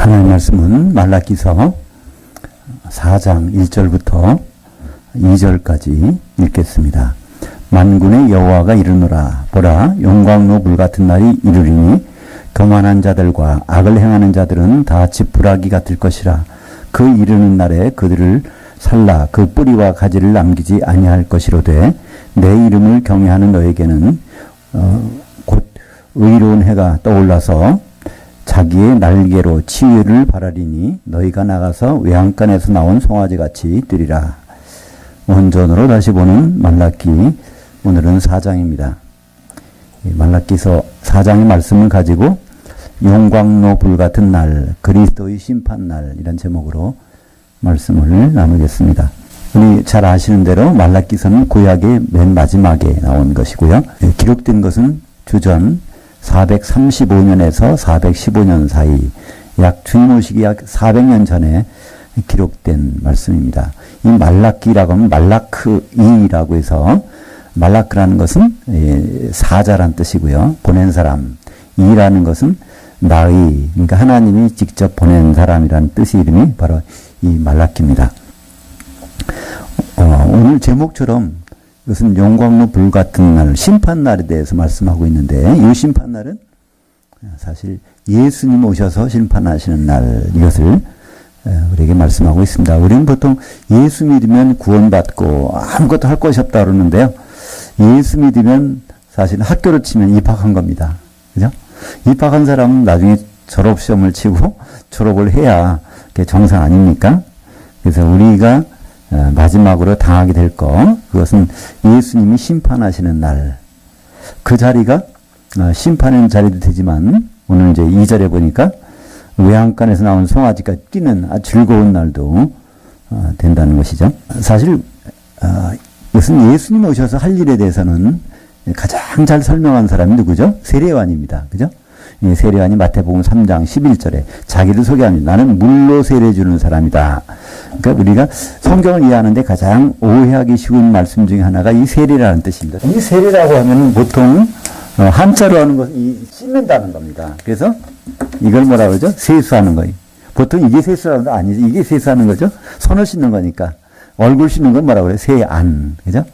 하나님 말씀은 말라기서 4장 1절부터 2절까지 읽겠습니다. 만군의 여호와가 이르노라. 보라, 용광로 불같은 날이 이르리니 교만한 자들과 악을 행하는 자들은 다 지푸라기 같을 것이라. 그 이르는 날에 그들을 살라 그 뿌리와 가지를 남기지 아니할 것이로되 내 이름을 경외하는 너에게는 곧 의로운 해가 떠올라서 자기의 날개로 치유를 바라리니 너희가 나가서 외양간에서 나온 송아지같이 뛰리라. 원전으로 다시 보는 말라기, 오늘은 4장입니다. 말라기서 4장의 말씀을 가지고 용광로 불같은 날, 그리스도의 심판날, 이런 제목으로 말씀을 나누겠습니다. 우리 잘 아시는 대로 말라기서는 구약의 맨 마지막에 나온 것이고요. 기록된 것은 주전 435년에서 415년 사이, 약 주님 오시기 약 400년 전에 기록된 말씀입니다. 이 말라기라고 하면 말라크이라고 해서, 말라크라는 것은 사자란 뜻이고요. 보낸 사람. 이라는 것은 나의, 그러니까 하나님이 직접 보낸 사람이라는 뜻의 이름이 바로 이 말라기입니다. 오늘 제목처럼 이것은 용광로 불같은 날, 심판날에 대해서 말씀하고 있는데, 이 심판날은 사실 예수님 오셔서 심판하시는 날, 이것을 우리에게 말씀하고 있습니다. 우리는 보통 예수 믿으면 구원받고 아무것도 할 것이 없다 그러는데요. 예수 믿으면 사실 학교로 치면 입학한 겁니다. 그죠? 입학한 사람은 나중에 졸업시험을 치고 졸업을 해야 그게 정상 아닙니까? 그래서 우리가 마지막으로 당하게 될 것, 그것은 예수님이 심판하시는 날. 그 자리가 심판의 자리도 되지만, 오늘 이제 2절에 보니까 외양간에서 나온 송아지가 뛰는 아주 즐거운 날도 된다는 것이죠. 사실 이것은 예수님 오셔서 할 일에 대해서는 가장 잘 설명한 사람이 누구죠? 세례요한입니다. 그죠? 세례요한이 마태복음 3장 11절에 자기를 소개합니다. 나는 물로 세례 주는 사람이다. 그러니까 우리가 성경을 이해하는데 가장 오해하기 쉬운 말씀 중에 하나가 이 세례라는 뜻입니다. 이 세례라고 하면 보통 한자로 하는 것은 씻는다는 겁니다. 그래서 이걸 뭐라 그러죠? 세수하는 거예요. 보통 이게 세수하는 거 아니죠. 이게 세수하는 거죠. 손을 씻는 거니까. 얼굴 씻는 건 뭐라 그래요? 세안. 그죠?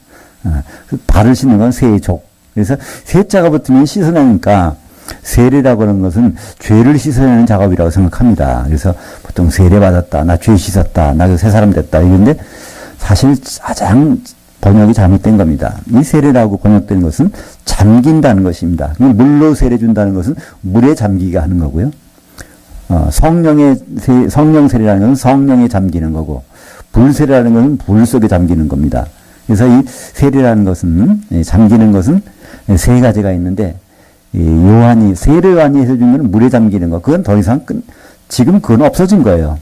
발을 씻는 건 세족. 그래서 세자가 붙으면 씻어내니까 세례라고 하는 것은 죄를 씻어내는 작업이라고 생각합니다. 그래서 보통 세례 받았다, 나 죄 씻었다, 나 새 사람 됐다, 이런데 사실 가장 번역이 잘못된 겁니다. 이 세례라고 번역된 것은 잠긴다는 것입니다. 물로 세례 준다는 것은 물에 잠기게 하는 거고요. 성령 세례라는 것은 성령에 잠기는 거고, 불 세례라는 것은 불 속에 잠기는 겁니다. 그래서 이 세례라는 것은, 잠기는 것은 세 가지가 있는데, 세례요한이 해준 것은 물에 잠기는 거. 그건 더 이상 지금 그건 없어진 거예요.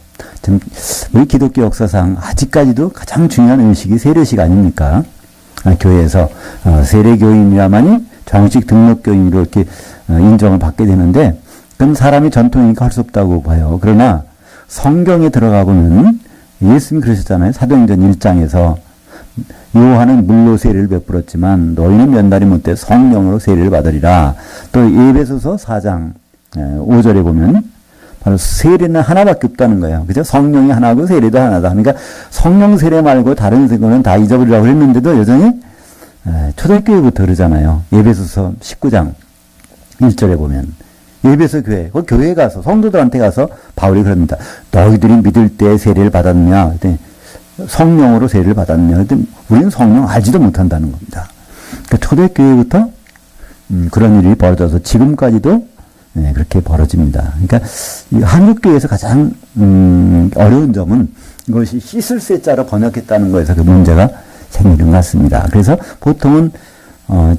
우리 기독교 역사상 아직까지도 가장 중요한 의식이 세례식 아닙니까? 교회에서 세례교인이라만이 정식 등록교인으로 이렇게 인정을 받게 되는데, 그건 사람이 전통이니까 할 수 없다고 봐요. 그러나 성경에 들어가고는 예수님이 그러셨잖아요. 사도행전 1장에서 요한은 물로 세례를 베풀었지만 너희는 몇 날이 못돼 성령으로 세례를 받으리라. 또 에베소서 4장 5절에 보면 바로 세례는 하나밖에 없다는 거예요. 그죠? 성령이 하나고 세례도 하나다. 그러니까 성령 세례 말고 다른 세례는 다 잊어버리라고 했는데도 여전히 초대교회부터 그러잖아요. 에베소서 19장 1절에 보면 에베소 교회, 그 교회에 가서 성도들한테 가서 바울이 그럽니다. 너희들이 믿을 때 세례를 받았느냐? 성령으로 세례를 받았느냐? 우리는 성령 알지도 못한다는 겁니다. 그러니까 초대교회부터 그런 일이 벌어져서 지금까지도 그렇게 벌어집니다. 그러니까 한국교회에서 가장 어려운 점은 이것이 씻을 세자로 번역했다는 거에서 그 문제가 생기는 것 같습니다. 그래서 보통은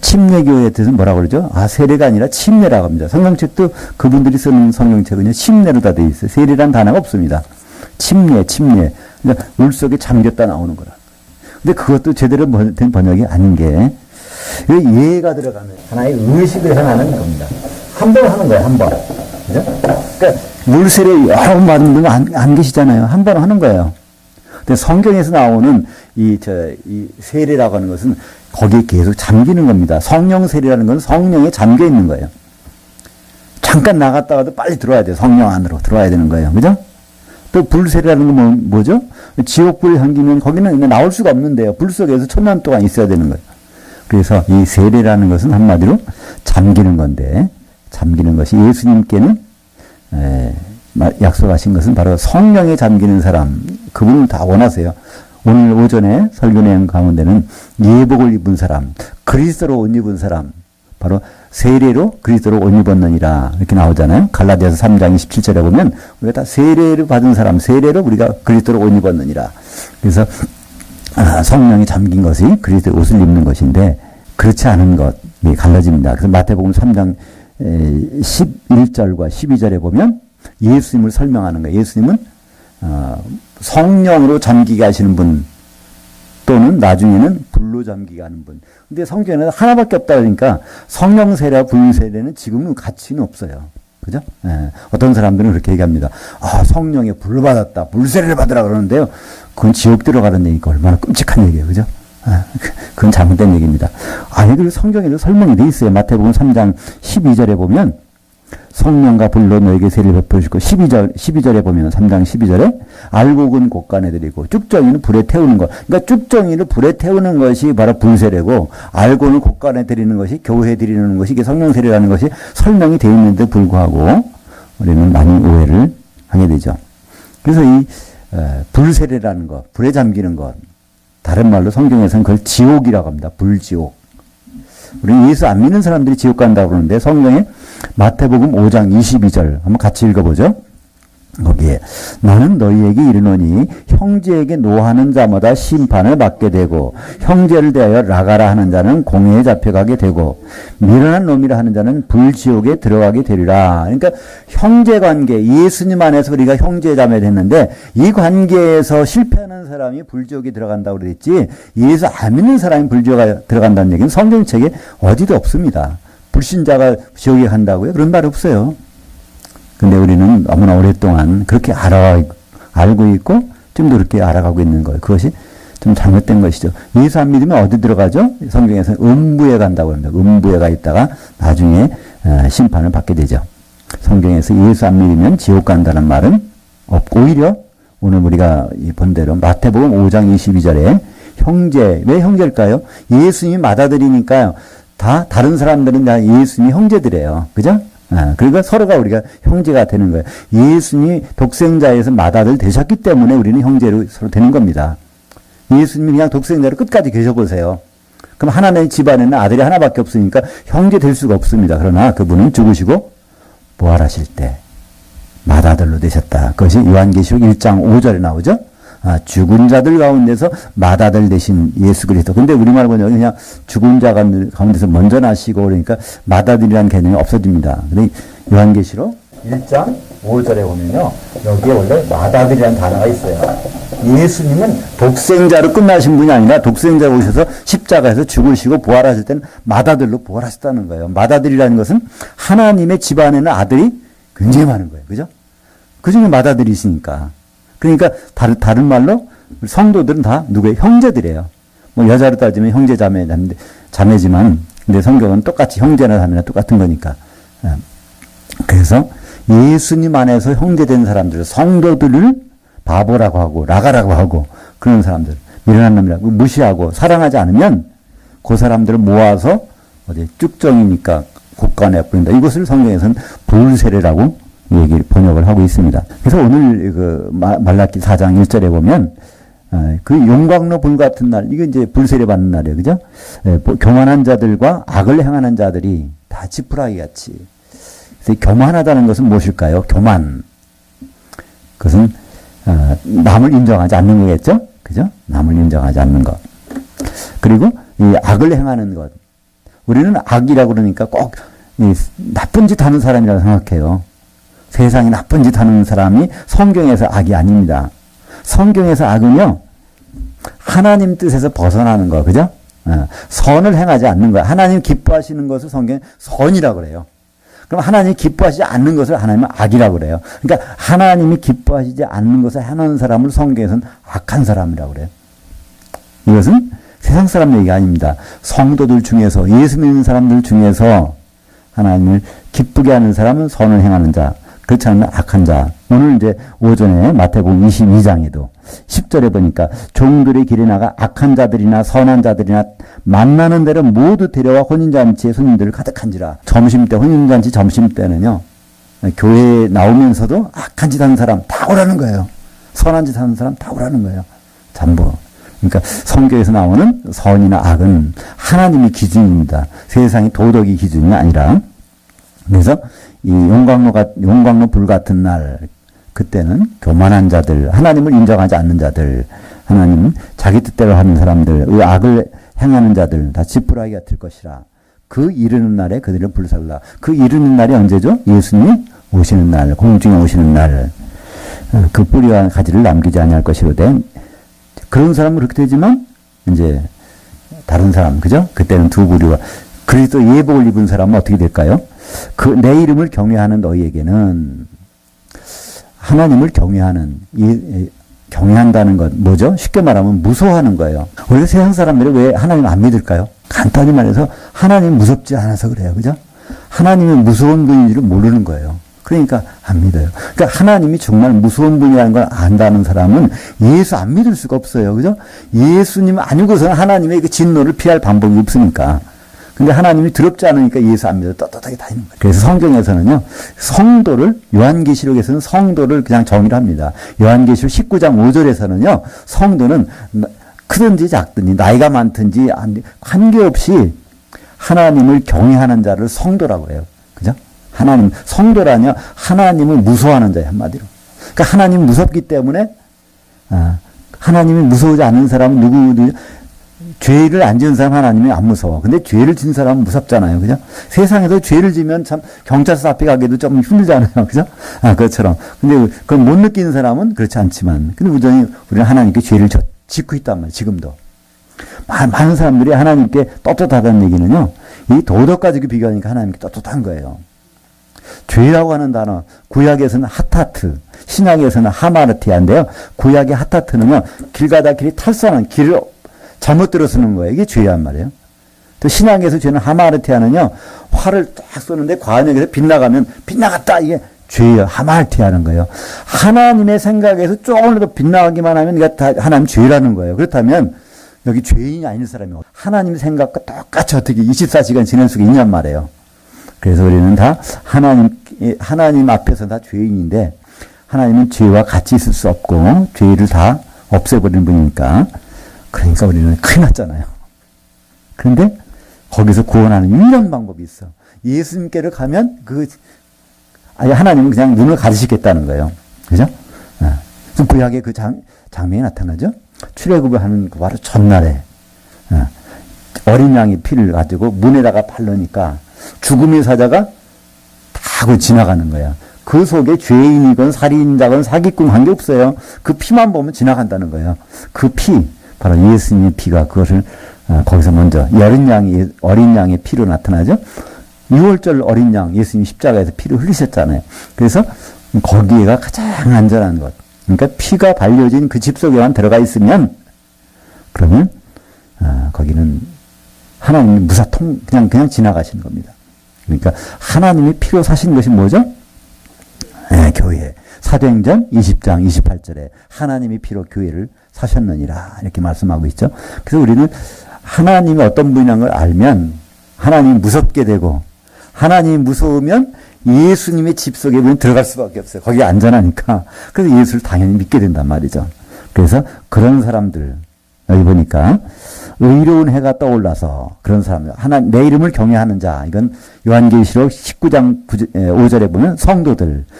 침례교회에 대해서 뭐라고 그러죠? 세례가 아니라 침례라고 합니다. 성경책도 그분들이 쓰는 성경책은요, 침례로 다 되어 있어요. 세례란 단어가 없습니다. 침례. 그러니까 물 속에 잠겼다 나오는 거라. 근데 그것도 제대로 된 번역이 아닌 게, 예가 들어가면 하나의 의식을 행하는 겁니다. 한 번 하는 거예요, 한 번. 그죠? 그러니까 물세례 여러 번 받는 분 안 계시잖아요. 한 번 하는 거예요. 근데 성경에서 나오는 이 세례라고 하는 것은 거기에 계속 잠기는 겁니다. 성령 세례라는 것은 성령에 잠겨 있는 거예요. 잠깐 나갔다가도 빨리 들어와야 돼요. 성령 안으로 들어와야 되는 거예요. 그죠? 또 불세례라는 건 뭐죠? 지옥불이 향기면 거기는 그냥 나올 수가 없는데요. 불 속에서 1000년 동안 있어야 되는 거예요. 그래서 이 세례라는 것은 한마디로 잠기는 건데, 잠기는 것이 예수님께는 약속하신 것은 바로 성령에 잠기는 사람, 그분을 다 원하세요. 오늘 오전에 설교 내용 가운데는 예복을 입은 사람, 그리스도로 옷 입은 사람, 바로 세례로 그리스도로 옷 입었느니라 이렇게 나오잖아요. 갈라디아서 3장 27절에 보면 우리가 다 세례를 받은 사람, 세례로 우리가 그리스도로 옷 입었느니라. 그래서 성령이 잠긴 것이 그리스도의 옷을 입는 것인데 그렇지 않은 것이 갈라집니다. 그래서 마태복음 3장 11절과 12절에 보면 예수님을 설명하는 거예요. 예수님은 성령으로 잠기게 하시는 분 또는 나중에는 불로 잠기게 하는 분. 근데 성경에는 하나밖에 없다 그러니까 성령 세례와 불 세례는 지금은 가치는 없어요. 그죠? 예. 어떤 사람들은 그렇게 얘기합니다. 아, 성령에 불 받았다. 불 세례를 받으라 그러는데요. 그건 지옥 들어가는 얘기가 얼마나 끔찍한 얘기예요. 그죠? 아, 그건 잘못된 얘기입니다. 아니, 그리고 성경에도 설명이 돼 있어요. 마태복음 3장 12절에 보면 성령과 불로 너에게 세례를 베푸시고 12절에 보면 3장 12절에 알곡은 곳간에 드리고 쭉정이는 불에 태우는 것. 그러니까 쭉정이를 불에 태우는 것이 바로 불세례고 알곡은 곳간에 드리는 것이 교회에 드리는 것이 이게 성령 세례라는 것이 설명이 되어 있는데 불구하고 우리는 많이 오해를 하게 되죠. 그래서 이 불세례라는 것, 불에 잠기는 것, 다른 말로 성경에서는 그걸 지옥이라고 합니다. 불지옥. 우리 예수 안 믿는 사람들이 지옥 간다고 그러는데 성경에 마태복음 5장 22절 한번 같이 읽어보죠. 거기에 나는 너희에게 이르노니 형제에게 노하는 자마다 심판을 받게 되고 형제를 대하여 라가라 하는 자는 공회에 잡혀가게 되고 미련한 놈이라 하는 자는 불지옥에 들어가게 되리라. 그러니까 형제관계, 예수님 안에서 우리가 형제자매 됐는데 이 관계에서 실패하는 사람이 불지옥에 들어간다고 그랬지 예수 안 믿는 사람이 불지옥에 들어간다는 얘기는 성경책에 어디도 없습니다. 불신자가 지옥에 간다고요? 그런 말 없어요. 근데 우리는 너무나 오랫동안 그렇게 알고 있고 지금도 그렇게 알아가고 있는 거예요. 그것이 좀 잘못된 것이죠. 예수 안 믿으면 어디 들어가죠? 성경에서는 음부에 간다고 합니다. 음부에 가 있다가 나중에 심판을 받게 되죠. 성경에서 예수 안 믿으면 지옥 간다는 말은 없고 오히려 오늘 우리가 본 대로 마태복음 5장 22절에 형제, 왜 형제일까요? 예수님이 받아들이니까요. 다 다른 사람들은 다 예수님이 형제들이에요. 그죠? 그러니까 서로가 우리가 형제가 되는 거예요. 예수님이 독생자에서 맏아들 되셨기 때문에 우리는 형제로 서로 되는 겁니다. 예수님이 그냥 독생자로 끝까지 계셔보세요. 그럼 하나님의 집안에는 아들이 하나밖에 없으니까 형제 될 수가 없습니다. 그러나 그분은 죽으시고 부활하실 때 맏아들로 되셨다. 그것이 요한계시록 1장 5절에 나오죠. 죽은 자들 가운데서 맏아들 되신 예수 그리스도. 근데 우리말 번역은 그냥 죽은 자 가운데서 먼저 나시고 그러니까 맏아들이라는 개념이 없어집니다. 근데 요한계시록 1장 5절에 보면요. 여기에 원래 맏아들이라는 단어가 있어요. 예수님은 독생자로 끝나신 분이 아니라 독생자로 오셔서 십자가에서 죽으시고 부활하실 때는 맏아들로 부활하셨다는 거예요. 맏아들이라는 것은 하나님의 집안에는 아들이 굉장히 많은 거예요. 그죠? 그 중에 맏아들이시니까. 그러니까 다른 말로 성도들은 다 누구의 형제들이에요. 뭐 여자로 따지면 형제 자매지만 근데 성경은 똑같이 형제나 자매나 똑같은 거니까. 그래서 예수님 안에서 형제된 사람들, 성도들을 바보라고 하고 라가라고 하고 그런 사람들, 미련한 놈이라고 무시하고 사랑하지 않으면 그 사람들을 모아서 어디 쭉정이니까 곳간에 뿌린다. 이것을 성경에서는 불세례라고 번역을 하고 있습니다. 그래서 오늘 그 말라기 4장 1절에 보면 그 용광로 불 같은 날, 이게 이제 불세례 받는 날이에요. 그죠? 교만한 자들과 악을 행하는 자들이 다 지푸라기 같이. 그래서 교만하다는 것은 무엇일까요? 교만. 그것은 남을 인정하지 않는 거겠죠? 그죠? 남을 인정하지 않는 것. 그리고 이 악을 행하는 것. 우리는 악이라고 그러니까 꼭 이 나쁜 짓 하는 사람이라고 생각해요. 세상에 나쁜 짓 하는 사람이 성경에서 악이 아닙니다. 성경에서 악은요, 하나님 뜻에서 벗어나는 거, 그죠? 선을 행하지 않는 거야. 하나님 기뻐하시는 것을 성경에 선이라고 그래요. 그럼 하나님이 기뻐하시지 않는 것을 하나님은 악이라고 그래요. 그러니까 하나님이 기뻐하시지 않는 것을 하는 사람을 성경에서는 악한 사람이라고 그래요. 이것은 세상 사람 얘기가 아닙니다. 성도들 중에서, 예수 믿는 사람들 중에서 하나님을 기쁘게 하는 사람은 선을 행하는 자, 그렇지 않으면 악한 자. 오늘 이제 오전에 마태복음 22장에도 10절에 보니까 종들의 길에 나가 악한 자들이나 선한 자들이나 만나는 대로 모두 데려와 혼인잔치에 손님들을 가득한지라. 점심때, 혼인잔치 점심때는요, 교회에 나오면서도 악한 짓 하는 사람 다 오라는 거예요. 선한 짓 하는 사람 다 오라는 거예요. 전부. 그러니까 성경에서 나오는 선이나 악은 하나님의 기준입니다. 세상의 도덕의 기준이 아니라. 그래서 이 용광로 불 같은 날, 그때는 교만한 자들, 하나님을 인정하지 않는 자들, 하나님 자기 뜻대로 하는 사람들, 의 악을 행하는 자들 다 지푸라기가 될 것이라. 그 이르는 날에 그들을 불살라. 그 이르는 날이 언제죠? 예수님이 오시는 날, 공중에 오시는 날. 그 뿌리와 가지를 남기지 아니할 것이로되, 그런 사람은 그렇게 되지만 이제 다른 사람, 그죠? 그때는 두 부류와 그리스도 예복을 입은 사람은 어떻게 될까요? 내 이름을 경외하는 너희에게는 하나님을 경외한다는 것 뭐죠? 쉽게 말하면 무서워하는 거예요. 원래 세상 사람들이 왜 하나님 안 믿을까요? 간단히 말해서 하나님 무섭지 않아서 그래요. 그죠? 하나님이 무서운 분인지를 모르는 거예요. 그러니까 안 믿어요. 그러니까 하나님이 정말 무서운 분이라는 걸 안다는 사람은 예수 안 믿을 수가 없어요. 그죠? 예수님 아니고서는 하나님의 그 진노를 피할 방법이 없으니까. 근데 하나님이 더럽지 않으니까 예수 안 믿어 떳떳하게 다니는 거예요. 그래서 성경에서는요, 요한계시록에서는 성도를 그냥 정의를 합니다. 요한계시록 19장 5절에서는요, 성도는 크든지 작든지 나이가 많든지 관계없이 하나님을 경외하는 자를 성도라고 해요. 그죠? 성도라뇨, 하나님을 무서워하는 자예요, 한마디로. 그러니까 하나님 무섭기 때문에, 하나님이 무서우지 않은 사람은 누구도, 죄를 안 지은 사람 하나님이 안 무서워. 근데 죄를 지은 사람은 무섭잖아요. 그죠? 세상에서 죄를 지면 참 경찰서 앞에 가기도 좀 힘들잖아요. 그죠? 그것처럼. 근데 그걸 못 느끼는 사람은 그렇지 않지만, 근데 우리는 하나님께 죄를 짓고 있단 말이에요. 지금도. 많은 사람들이 하나님께 떳떳하다는 얘기는요, 이 도덕 가지고 비교하니까 하나님께 떳떳한 거예요. 죄라고 하는 단어, 구약에서는 하타트, 신약에서는 하마르티아인데요. 구약의 하타트는요, 길 가다 길이 탈선한 길을 잘못 들어 쓰는 거예요. 이게 죄란 말이에요. 또 신약에서 죄는 하마르티아는요, 활을 딱 쏘는데 과언역에서 빗나가면 빗나갔다, 이게 죄예요. 하마르티아는 거예요. 하나님의 생각에서 조금이라도 빗나가기만 하면 이게 다 하나님 죄라는 거예요. 그렇다면 여기 죄인이 아닌 사람이 하나님 생각과 똑같이 어떻게 24시간 지낼 수가 있냔 말이에요. 그래서 우리는 다 하나님 앞에서 다 죄인인데, 하나님은 죄와 같이 있을 수 없고 죄를 다 없애버리는 분이니까, 그러니까 우리는 큰일 났잖아요. 그런데 거기서 구원하는 유일한 방법이 있어. 예수님께로 가면 하나님은 그냥 눈을 가리시겠다는 거예요. 그죠? 구약의 그 장면이 나타나죠? 출애굽을 하는 바로 전날에 어린 양의 피를 가지고 문에다가 바르니까 죽음의 사자가 다 지나가는 거야. 그 속에 죄인이건 살인자건 사기꾼 관계없어요. 그 피만 보면 지나간다는 거예요. 그 피, 바로 예수님의 피가 그것을 거기서 먼저 어린 양의 피로 나타나죠. 6월절 어린 양 예수님 십자가에서 피를 흘리셨잖아요. 그래서 거기가 가장 안전한 것. 그러니까 피가 발려진 그 집 속에만 들어가 있으면, 그러면 거기는 하나님이 그냥 지나가시는 겁니다. 그러니까 하나님이 피로 사신 것이 뭐죠? 교회. 사도행전 20장 28절에 하나님이 피로 교회를 사셨느니라 이렇게 말씀하고 있죠. 그래서 우리는 하나님이 어떤 분이라는 걸 알면 하나님이 무섭게 되고, 하나님이 무서우면 예수님의 집 속에 우리는 들어갈 수밖에 없어요. 거기 안전하니까. 그래서 예수를 당연히 믿게 된단 말이죠. 그래서 그런 사람들, 여기 보니까 의로운 해가 떠올라서 그런 사람들, 내 이름을 경외하는 자, 이건 요한계시록 19장 5절에 보면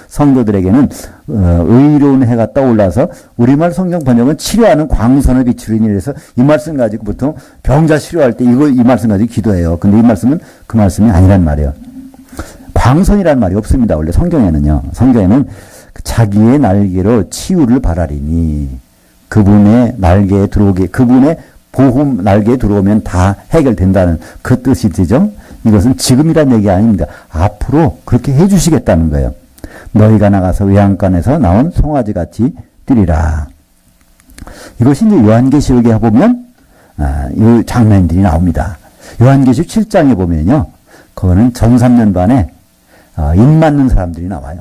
성도들에게는 의로운 해가 떠올라서, 우리말 성경 번역은 치료하는 광선을 비추리니, 그래서 이 말씀 가지고 보통 병자 치료할 때 이 말씀 가지고 기도해요. 근데 이 말씀은 그 말씀이 아니란 말이에요. 광선이란 말이 없습니다. 원래 성경에는 자기의 날개로 치유를 바라리니, 그분의 날개에 들어오게, 그분의 보험 날개에 들어오면 다 해결된다는 그 뜻이 되죠. 이것은 지금이란 얘기 아닙니다. 앞으로 그렇게 해주시겠다는 거예요. 너희가 나가서 외양간에서 나온 송아지같이 뛰리라. 이것이 이제 요한계시록에 보면 이 장면들이 나옵니다. 요한계시록 7장에 보면요, 그거는 전 3년 반에 입 맞는 사람들이 나와요.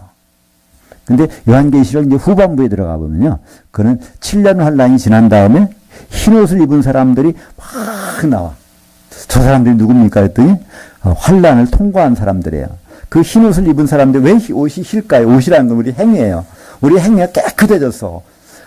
근데 요한계시록 이제 후반부에 들어가 보면요. 그거는 7년 환란이 지난 다음에 흰 옷을 입은 사람들이 막 나와. 저 사람들이 누굽니까 했더니 환란을 통과한 사람들이에요. 그 흰 옷을 입은 사람들 왜 옷이 힐까요? 옷이라는 건 우리 행위예요. 우리 행위가 깨끗해졌어.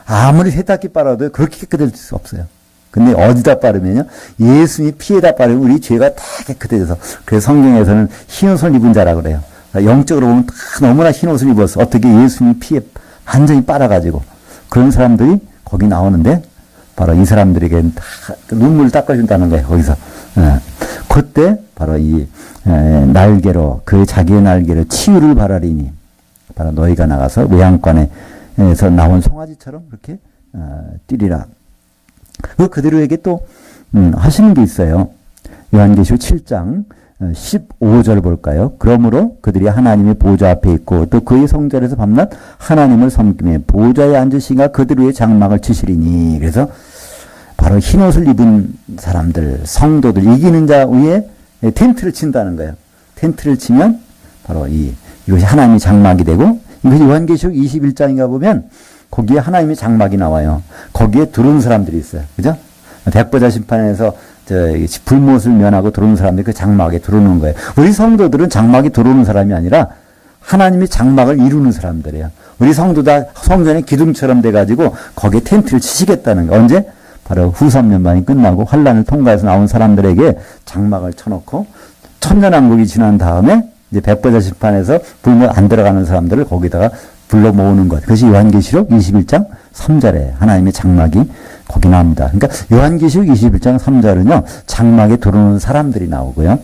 아무리 세탁기 빨아도 그렇게 깨끗해질 수 없어요. 근데 어디다 빠르면요? 예수님이 피에다 빠르면 우리 죄가 다 깨끗해져서. 그래서 성경에서는 흰 옷을 입은 자라 그래요. 영적으로 보면 다 너무나 흰 옷을 입었어. 어떻게 예수님이 피에 완전히 빨아가지고. 그런 사람들이 거기 나오는데 바로 이 사람들에게는 다 눈물을 닦아준다는 거예요. 거기서. 그때 바로 이 날개로 그 자기의 날개로 치유를 바라리니 바로 너희가 나가서 외양간에서 나온 송아지처럼 그렇게 뛰리라. 그들에게 또 하시는 게 있어요. 요한계시록 7장 15절 볼까요? 그러므로 그들이 하나님의 보좌 앞에 있고 또 그의 성전에서 밤낮 하나님을 섬기며 보좌에 앉으시가 그들 위에 장막을 치시리니. 그래서 바로 흰 옷을 입은 사람들, 성도들, 이기는 자 위에 텐트를 친다는 거예요. 텐트를 치면 바로 이것이 하나님의 장막이 되고, 이것이 요한계시록 21장인가 보면 거기에 하나님의 장막이 나와요. 거기에 들어온 사람들이 있어요. 그죠? 백보자 심판에서 불못을 면하고 들어오는 사람들이 그 장막에 들어오는 거예요. 우리 성도들은 장막에 들어오는 사람이 아니라 하나님의 장막을 이루는 사람들이에요. 우리 성도다 성전의 기둥처럼 돼가지고 거기에 텐트를 치시겠다는 거예요. 언제? 바로 후 3년반이 끝나고 환란을 통과해서 나온 사람들에게 장막을 쳐놓고 천년왕국이 지난 다음에 이제 백보자 심판에서 불못 안 들어가는 사람들을 거기다가 불러 모으는 것. 그것이 요한계시록 21장 3절에 하나님의 장막이 거기 나옵니다. 그러니까 요한계시록 21장 3절은요. 장막에 들어오는 사람들이 나오고요.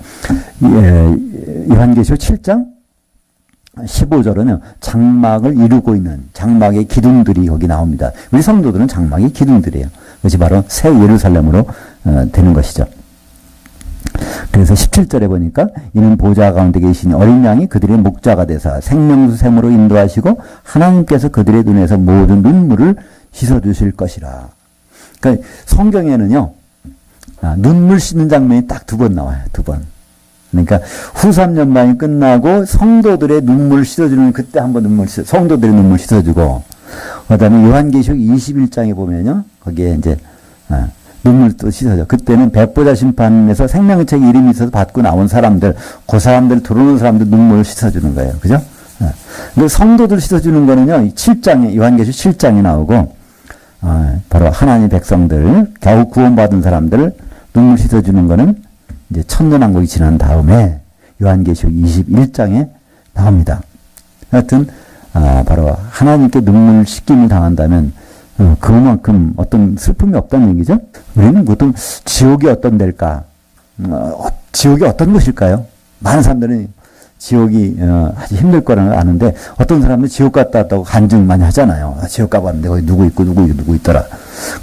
요한계시록 7장 15절은요. 장막을 이루고 있는 장막의 기둥들이 거기 나옵니다. 우리 성도들은 장막의 기둥들이에요. 그것이 바로 새 예루살렘으로 되는 것이죠. 그래서 17절에 보니까 이는 보좌 가운데 계신 어린 양이 그들의 목자가 되사 생명수 샘으로 인도하시고 하나님께서 그들의 눈에서 모든 눈물을 씻어주실 것이라. 그러니까 성경에는요. 눈물 씻는 장면이 딱 2번 나와요. 2번. 그러니까 후 3년반이 끝나고 성도들의 눈물을 씻어주는 그때 한번 성도들의 눈물 씻어주고, 그 다음에 요한계시록 21장에 보면요. 거기에 이제, 눈물 또 씻어줘. 그때는 백보자 심판에서 생명의 책에 이름이 있어서 받고 나온 사람들, 그 사람들 들어오는 사람들 눈물을 씻어주는 거예요. 그죠? 근데 성도들 씻어주는 거는요, 7장에, 요한계시록 7장에 나오고, 바로 하나님 백성들, 겨우 구원받은 사람들 눈물 씻어주는 거는 이제 천년왕국이 지난 다음에 요한계시록 21장에 나옵니다. 하여튼 바로 하나님께 눈물 씻김을 당한다면 그만큼 어떤 슬픔이 없다는 얘기죠. 우리는 보통 지옥이 어떤 데일까? 지옥이 어떤 곳일까요? 많은 사람들은 지옥이 아주 힘들 거라는 걸 아는데 어떤 사람은 지옥 갔다 왔다고 간증 많이 하잖아요. 지옥 가봤는데 거기 누구 있고 누구 있더라.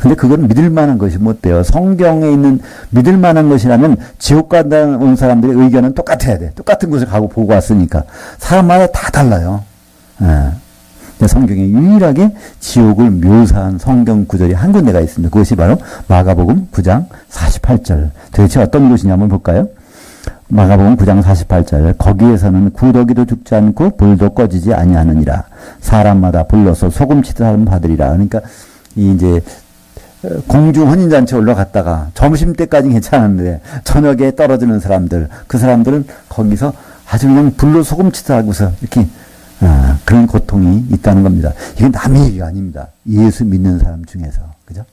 근데 그건 믿을 만한 것이 못 돼요. 성경에 있는 믿을 만한 것이라면 지옥 갔다 온 사람들의 의견은 똑같아야 돼. 똑같은 곳을 가고 보고 왔으니까. 사람마다 다 달라요. 성경에 유일하게 지옥을 묘사한 성경 구절이 한 군데가 있습니다. 그것이 바로 마가복음 9장 48절. 도대체 어떤 곳이냐 한번 볼까요? 마가복음 9장 48절. 거기에서는 구더기도 죽지 않고 불도 꺼지지 아니하느니라. 사람마다 불러서 소금치듯 받으리라. 그러니까 이제 공중 혼인잔치 올라갔다가 점심때까지 괜찮았는데 저녁에 떨어지는 사람들, 그 사람들은 거기서 아주 그냥 불로 소금치듯 하고서 이렇게 그런 고통이 있다는 겁니다. 이건 남의 얘기가 아닙니다. 예수 믿는 사람 중에서, 그죠?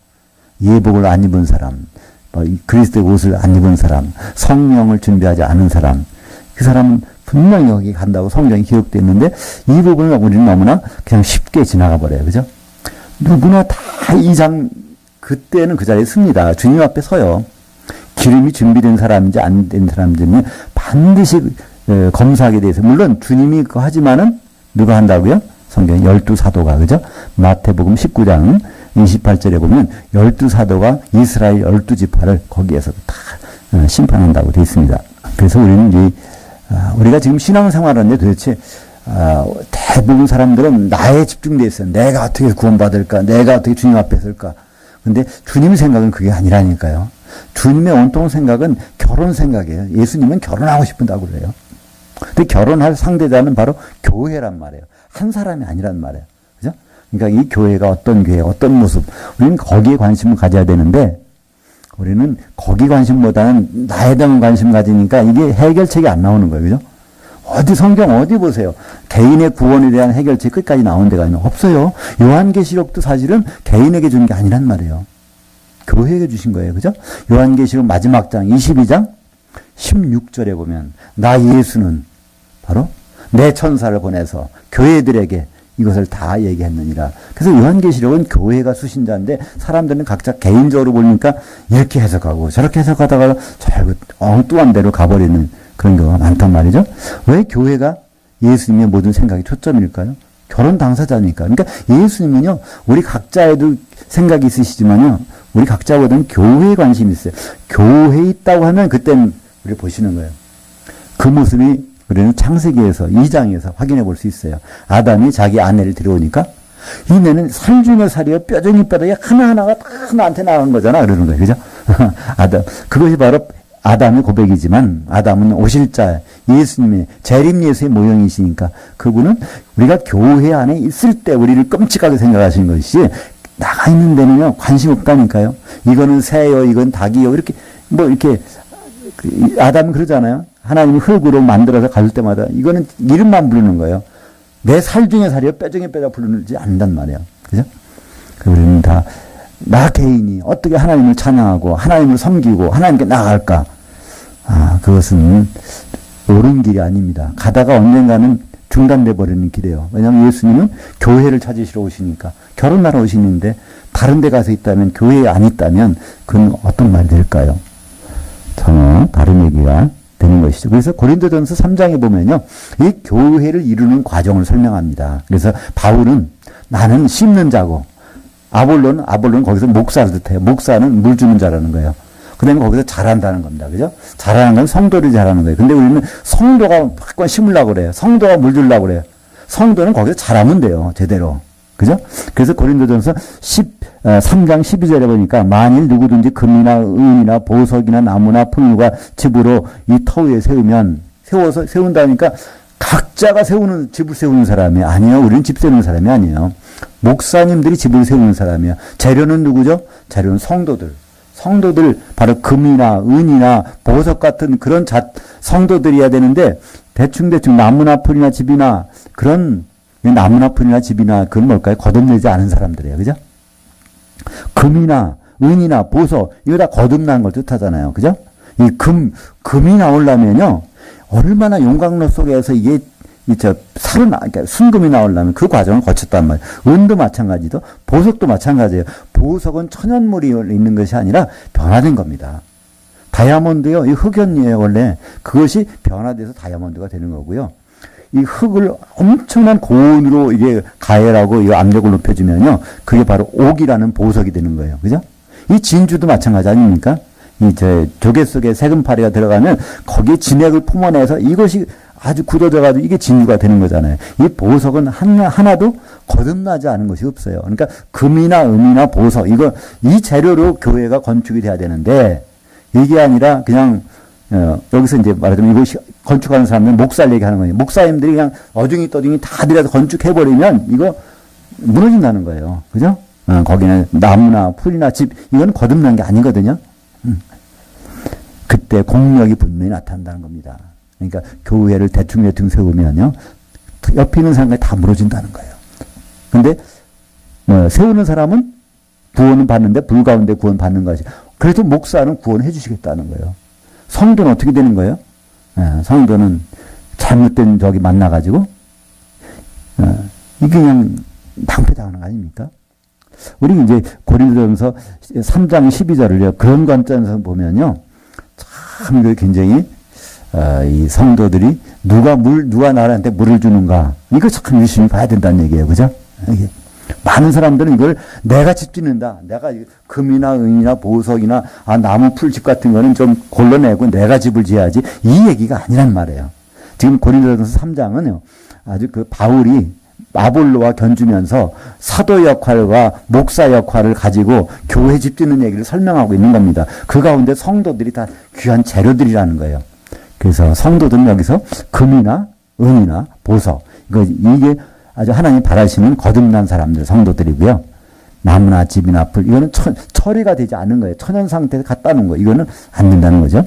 예복을 안 입은 사람, 그리스도의 옷을 안 입은 사람, 성령을 준비하지 않은 사람, 그 사람은 분명히 여기 간다고 성경이 기록되어 있는데 이 부분을 우리는 너무나 그냥 쉽게 지나가 버려요. 그죠? 누구나 다 그때는 그 자리에 섭니다. 주님 앞에 서요. 기름이 준비된 사람인지 안 된 사람인지 반드시 검사하게 돼 있어요. 물론 주님이 그거 하지만은 누가 한다고요? 성경 12사도가, 그죠? 마태복음 19장 28절에 보면 12사도가 이스라엘 12지파를 거기에서 다 심판한다고 되어 있습니다. 그래서 우리는 우리가 지금 신앙생활하는데 도대체 대부분 사람들은 나에 집중되어 있어요. 내가 어떻게 구원받을까? 내가 어떻게 주님 앞에 설까? 근데 주님 생각은 그게 아니라니까요. 주님의 온통 생각은 결혼 생각이에요. 예수님은 결혼하고 싶은다고 그래요. 근데 결혼할 상대자는 바로 교회란 말이에요. 한 사람이 아니란 말이에요. 그죠? 그러니까 이 교회가 어떤 교회, 어떤 모습, 우리는 거기에 관심을 가져야 되는데, 우리는 거기 관심보다는 나에 대한 관심 가지니까 이게 해결책이 안 나오는 거예요. 그죠? 어디 성경 어디 보세요. 개인의 구원에 대한 해결책 끝까지 나온 데가 없어요. 요한계시록도 사실은 개인에게 준 게 아니란 말이에요. 교회에게 주신 거예요. 그죠? 요한계시록 마지막 장 22장 16절에 보면 나 예수는 바로 내 천사를 보내서 교회들에게 이것을 다 얘기했느니라. 그래서 요한계시록은 교회가 수신자인데 사람들은 각자 개인적으로 보니까 이렇게 해석하고 저렇게 해석하다가 저 엉뚱한 데로 가버리는 그런 경우가 많단 말이죠. 왜 교회가 예수님의 모든 생각이 초점일까요? 결혼 당사자니까. 그러니까 예수님은요, 우리 각자에도 생각이 있으시지만요, 우리 각자보다는 교회에 관심이 있어요. 교회에 있다고 하면 그때는 우리 보시는 거예요. 그 모습이 우리는 창세기에서 2장에서 확인해 볼 수 있어요. 아담이 자기 아내를 들여오니까 이내는 살 중에 살이요 뼈 중에 뼈다 하나하나가 다 나한테 나온 거잖아 그러는 거예요. 그죠? 아담. 그것이 바로 아담의 고백이지만 아담은 오실자 예수님의 재림 예수의 모형이시니까 그분은 우리가 교회 안에 있을 때 우리를 끔찍하게 생각하시는 것이 나가 있는 데는요 관심 없다니까요. 이거는 새요 이건 닭이요 이렇게 뭐 이렇게 아담은 그러잖아요. 하나님이 흙으로 만들어서 가질 때마다 이거는 이름만 부르는 거예요. 내 살 중에 살이요 뼈 중에 뼈다 부르지 않는단 말이에요. 그죠? 우리는 다 나 개인이 어떻게 하나님을 찬양하고 하나님을 섬기고 하나님께 나아갈까? 그것은 옳은 길이 아닙니다. 가다가 언젠가는 중단돼 버리는 길이에요. 왜냐하면 예수님은 교회를 찾으시러 오시니까 결혼하러 오시는데 다른 데 가서 있다면 교회에 안 있다면 그건 어떤 말이 될까요? 전혀 다른 얘기가 되는 것이죠. 그래서 고린도전서 3장에 보면요. 이 교회를 이루는 과정을 설명합니다. 그래서 바울은 나는 심는 자고 아볼로는 거기서 목사를 뜻해요. 목사는 물 주는 자라는 거예요. 그 다음에 거기서 잘한다는 겁니다. 그죠? 잘하는 건 성도를 잘하는 거예요. 근데 우리는 성도가 무조건 심으려고 그래요. 성도가 물 주려고 그래요. 성도는 거기서 잘하면 돼요. 제대로. 그죠? 그래서 고린도전서 3장 12절에 보니까 만일 누구든지 금이나 은이나 보석이나 나무나 풀과 집으로 이 터 위에 세운다니까 각자가 집을 세우는 사람이 아니에요. 우리는 집 세우는 사람이 아니에요. 목사님들이 집을 세우는 사람이에요. 재료는 누구죠? 재료는 성도들. 성도들 바로 금이나 은이나 보석 같은 그런 성도들이어야 되는데 대충 나무나 풀이나 집이나 그런 나무나 풀이나 집이나 그건 뭘까요? 거듭내지 않은 사람들이에요. 그죠? 금이나 은이나 보석 이거 다 거듭난 걸 뜻하잖아요. 그죠? 이 금이 나오려면요. 얼마나 용광로 속에서 이게 그러니까 순금이 나오려면 그 과정을 거쳤단 말이에요. 은도 마찬가지도 보석도 마찬가지예요. 보석은 천연물이 있는 것이 아니라 변화된 겁니다. 다이아몬드요. 이 흑연이에요. 원래 그것이 변화돼서 다이아몬드가 되는 거고요. 이 흙을 엄청난 고온으로 이게 가열하고 이 압력을 높여주면요. 그게 바로 옥이라는 보석이 되는 거예요. 그죠? 이 진주도 마찬가지 아닙니까? 조개 속에 세금파리가 들어가면 거기에 진액을 품어내서 이것이 아주 굳어져가지고 이게 진주가 되는 거잖아요. 이 보석은 하나도 거듭나지 않은 것이 없어요. 그러니까 금이나 은이나 보석, 이 재료로 교회가 건축이 돼야 되는데 이게 아니라 그냥 여기서 이제 말하자면 이것이 건축하는 사람들은 목사를 얘기하는 거예요. 목사님들이 그냥 어중이 떠중이 다 들여서 건축해버리면 이거 무너진다는 거예요. 그죠? 거기는 나무나 풀이나 집, 이건 거듭난 게 아니거든요. 그때 공력이 분명히 나타난다는 겁니다. 그러니까 교회를 대충 세우면요. 옆에 있는 사람들이 다 무너진다는 거예요. 근데 세우는 사람은 구원은 받는데 불 가운데 구원 받는 것이. 그래도 목사는 구원해 주시겠다는 거예요. 성도는 어떻게 되는 거예요? 성도는 잘못된 적이 만나가지고 이게 그냥 낭패당하는 거 아닙니까? 우리 이제 고린도전서 3장 12절을요. 그런 관점에서 보면요. 참 굉장히 이 성도들이 누가 나한테 물을 주는가 이거 참 유심히 봐야 된다는 얘기예요. 그죠? 이게 많은 사람들은 이걸 내가 집 짓는다. 내가 금이나 은이나 보석이나 나무 풀집 같은 거는 좀 골라내고 내가 집을 지어야지 이 얘기가 아니란 말이에요. 지금 고린도전서 3장은요. 아주 바울이 아볼로와 견주면서 사도 역할과 목사 역할을 가지고 교회 집 짓는 얘기를 설명하고 있는 겁니다. 그 가운데 성도들이 다 귀한 재료들이라는 거예요. 그래서 성도들은 여기서 금이나 은이나 보석, 이게 아주 하나님 바라시는 거듭난 사람들, 성도들이고요. 나무나 집이나 풀, 이거는 처리가 되지 않은 거예요. 천연 상태에 갖다 놓은 거예요. 이거는 안 된다는 거죠.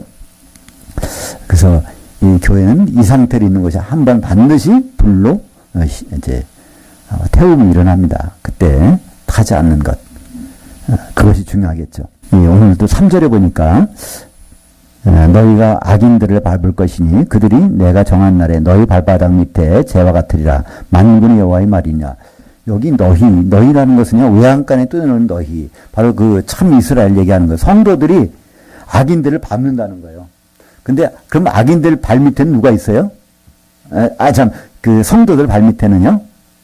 그래서 이 교회는 이 상태로 있는 것이 한번 반드시 불로 이제 태움이 일어납니다. 그때 타지 않는 것. 그것이 중요하겠죠. 오늘도 3절에 보니까 너희가 악인들을 밟을 것이니 그들이 내가 정한 날에 너희 발바닥 밑에 재와 같으리라. 만군의 여호와의 말이냐. 여기 너희라는 것은요, 외양간에 뜨는 너희. 바로 그 참 이스라엘 얘기하는 거예요. 성도들이 악인들을 밟는다는 거예요. 근데 그럼 악인들 발 밑에는 누가 있어요? 그 성도들 발 밑에는요,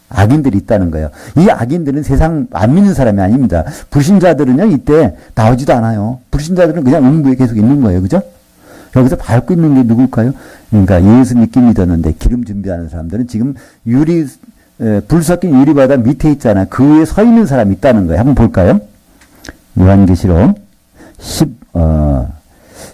악인들이 있다는 거예요. 이 악인들은 세상 안 믿는 사람이 아닙니다. 불신자들은요, 이때 나오지도 않아요. 불신자들은 그냥 음부에 계속 있는 거예요. 그죠? 여기서 밟고 있는 게 누굴까요? 그러니까 예수 믿기 믿었는데 기름 준비하는 사람들은 지금 불 섞인 유리바다 밑에 있잖아요. 그 위에 서 있는 사람이 있다는 거예요. 한번 볼까요? 요한계시록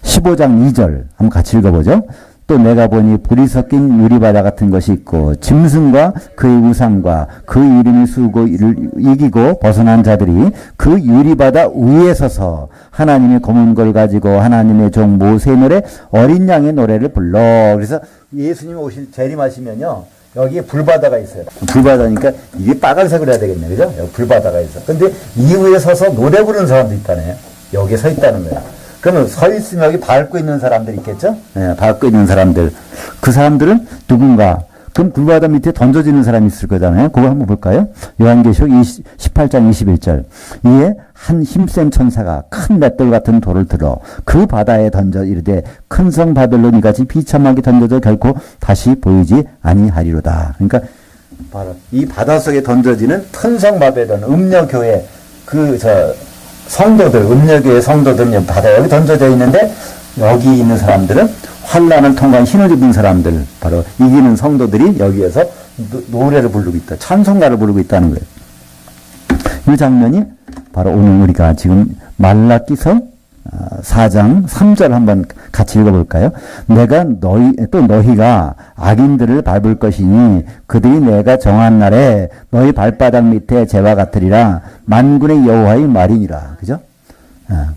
15장 2절 한번 같이 읽어보죠. 또 내가 보니 불이 섞인 유리바다 같은 것이 있고 짐승과 그의 우상과 그 이름이 수고 이를 이기고 벗어난 자들이 그 유리바다 위에 서서 하나님의 검은 걸 가지고 하나님의 종 모세의 노래 어린 양의 노래를 불러. 그래서 예수님이 재림하시면요, 여기에 불바다가 있어요. 불바다니까 이게 빨간색으로 해야 되겠네, 그죠? 여기 불바다가 있어. 근데 이 위에 서서 노래 부르는 사람도 있다네요. 여기에 서 있다는 거예요. 그러면 서 있으면 여기 밟고 있는 사람들 있겠죠? 네, 밟고 있는 사람들. 그 사람들은 누군가? 그럼 불바다 밑에 던져지는 사람이 있을 거잖아요. 그거 한번 볼까요? 요한계시록 18장 21절. 이에 한 힘센 천사가 큰 맷돌 같은 돌을 들어 그 바다에 던져 이르되 큰 성 바벨론 이같이 비참하게 던져져 결코 다시 보이지 아니하리로다. 그러니까 바로 이 바닷속에 던져지는 큰 성 바벨론 음녀교회 성도들, 음녀교회 성도들은 바다에 여기 던져져 있는데 여기 있는 사람들은 환난을 통과한 힘을 입은 사람들, 바로 이기는 성도들이 여기에서 노래를 부르고 있다. 찬송가를 부르고 있다는 거예요. 이 장면이 바로 오늘 우리가 지금 말라기서 4장 3절 한번 같이 읽어볼까요? 너희가 악인들을 밟을 것이니 그들이 내가 정한 날에 너희 발바닥 밑에 재와 같으리라. 만군의 여호와의 말이니라. 그죠?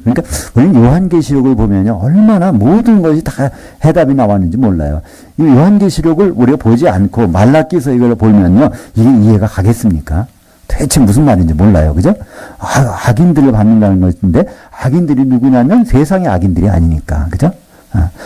그러니까 우리는 요한계시록을 보면요, 얼마나 모든 것이 다 해답이 나왔는지 몰라요. 이 요한계시록을 우리가 보지 않고 말라기서 이걸 보면요, 이게 이해가 가겠습니까? 대체 무슨 말인지 몰라요. 그죠? 악인들을 받는다는 것인데, 악인들이 누구냐면 세상의 악인들이 아니니까. 그죠?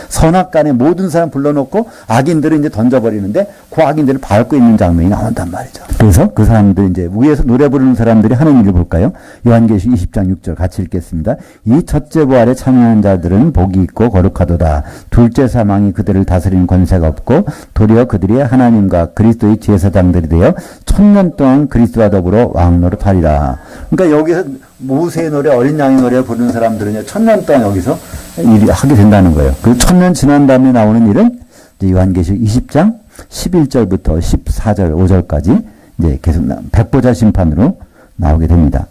선악간에 모든 사람 불러놓고 악인들을 이제 던져버리는데 그 악인들을 밟고 있는 장면이 나온단 말이죠. 그래서 그 사람들 이제 위에서 노래 부르는 사람들이 하는 일을 볼까요? 요한계시록 20장 6절 같이 읽겠습니다. 이 첫째 부활에 참여한 자들은 복이 있고 거룩하도다. 둘째 사망이 그들을 다스리는 권세가 없고 도리어 그들이 하나님과 그리스도의 제사장들이 되어 1000년 동안 그리스도와 더불어 왕노릇하리라. 그러니까 여기서 모세의 노래, 어린 양의 노래를 부르는 사람들은요, 1000년 동안 여기서 일이 하게 된다는 거예요. 그 1000년 지난 다음에 나오는 일은 이제 요한계시록 20장 11절부터 14절, 5절까지 이제 계속 백보자 심판으로 나오게 됩니다.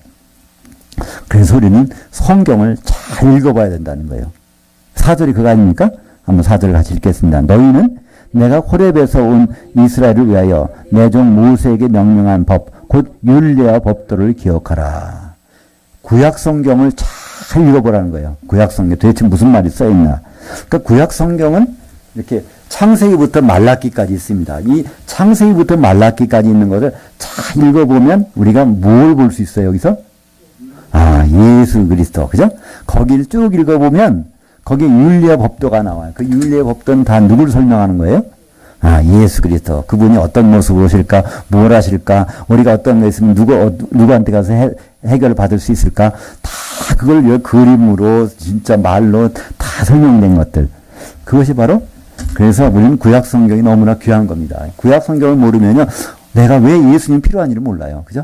그래서 우리는 성경을 잘 읽어봐야 된다는 거예요. 4절이 그거 아닙니까? 한번 4절을 같이 읽겠습니다. 너희는 내가 호렙에서 온 이스라엘을 위하여 내 종 모세에게 명령한 법, 곧 율례와 법도를 기억하라. 구약 성경을 잘 읽어보라는 거예요. 구약 성경 도대체 무슨 말이 써있나. 그러니까 구약 성경은 이렇게 창세기부터 말라기까지 있습니다. 이 창세기부터 말라기까지 있는 것을 잘 읽어보면 우리가 뭘 볼 수 있어요, 여기서? 예수 그리스도. 그죠? 거기를 쭉 읽어보면 거기에 율례와 법도가 나와요. 그 율례와 법도는 다 누구를 설명하는 거예요? 예수 그리스도. 그분이 어떤 모습으로 오실까? 뭘 하실까? 우리가 어떤 거 있으면 누구한테 가서 해결을 받을 수 있을까? 다 그걸 그림으로, 진짜 말로 다 설명된 것들. 그것이 바로, 그래서 우리는 구약 성경이 너무나 귀한 겁니다. 구약 성경을 모르면요, 내가 왜 예수님 필요한지를 몰라요. 그죠?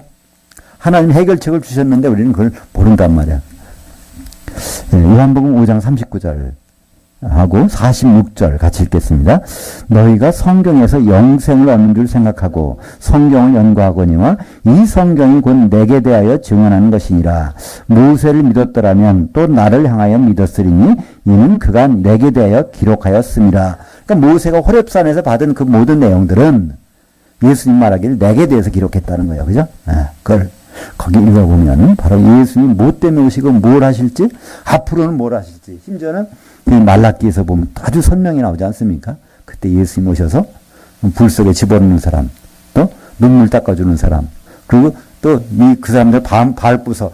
하나님 해결책을 주셨는데 우리는 그걸 모른단 말이야. 요한복음 5장 39절. 하고 46절 같이 읽겠습니다. 너희가 성경에서 영생을 얻는 줄 생각하고 성경을 연구하거니와 이 성경이 곧 내게 대하여 증언하는 것이니라. 모세를 믿었더라면 또 나를 향하여 믿었으리니 이는 그가 내게 대하여 기록하였음이라. 그러니까 모세가 호렙산에서 받은 그 모든 내용들은 예수님 말하기를 내게 대해서 기록했다는 거예요. 그죠? 그걸 거기 읽어보면 바로 예수님 뭐 때문에 오시고 뭘 하실지, 앞으로는 뭘 하실지, 심지어는 이 말라기에서 보면 아주 선명히 나오지 않습니까? 그때 예수님 오셔서 불 속에 집어넣는 사람, 또 눈물 닦아주는 사람, 그리고 또 그 사람들 발 부서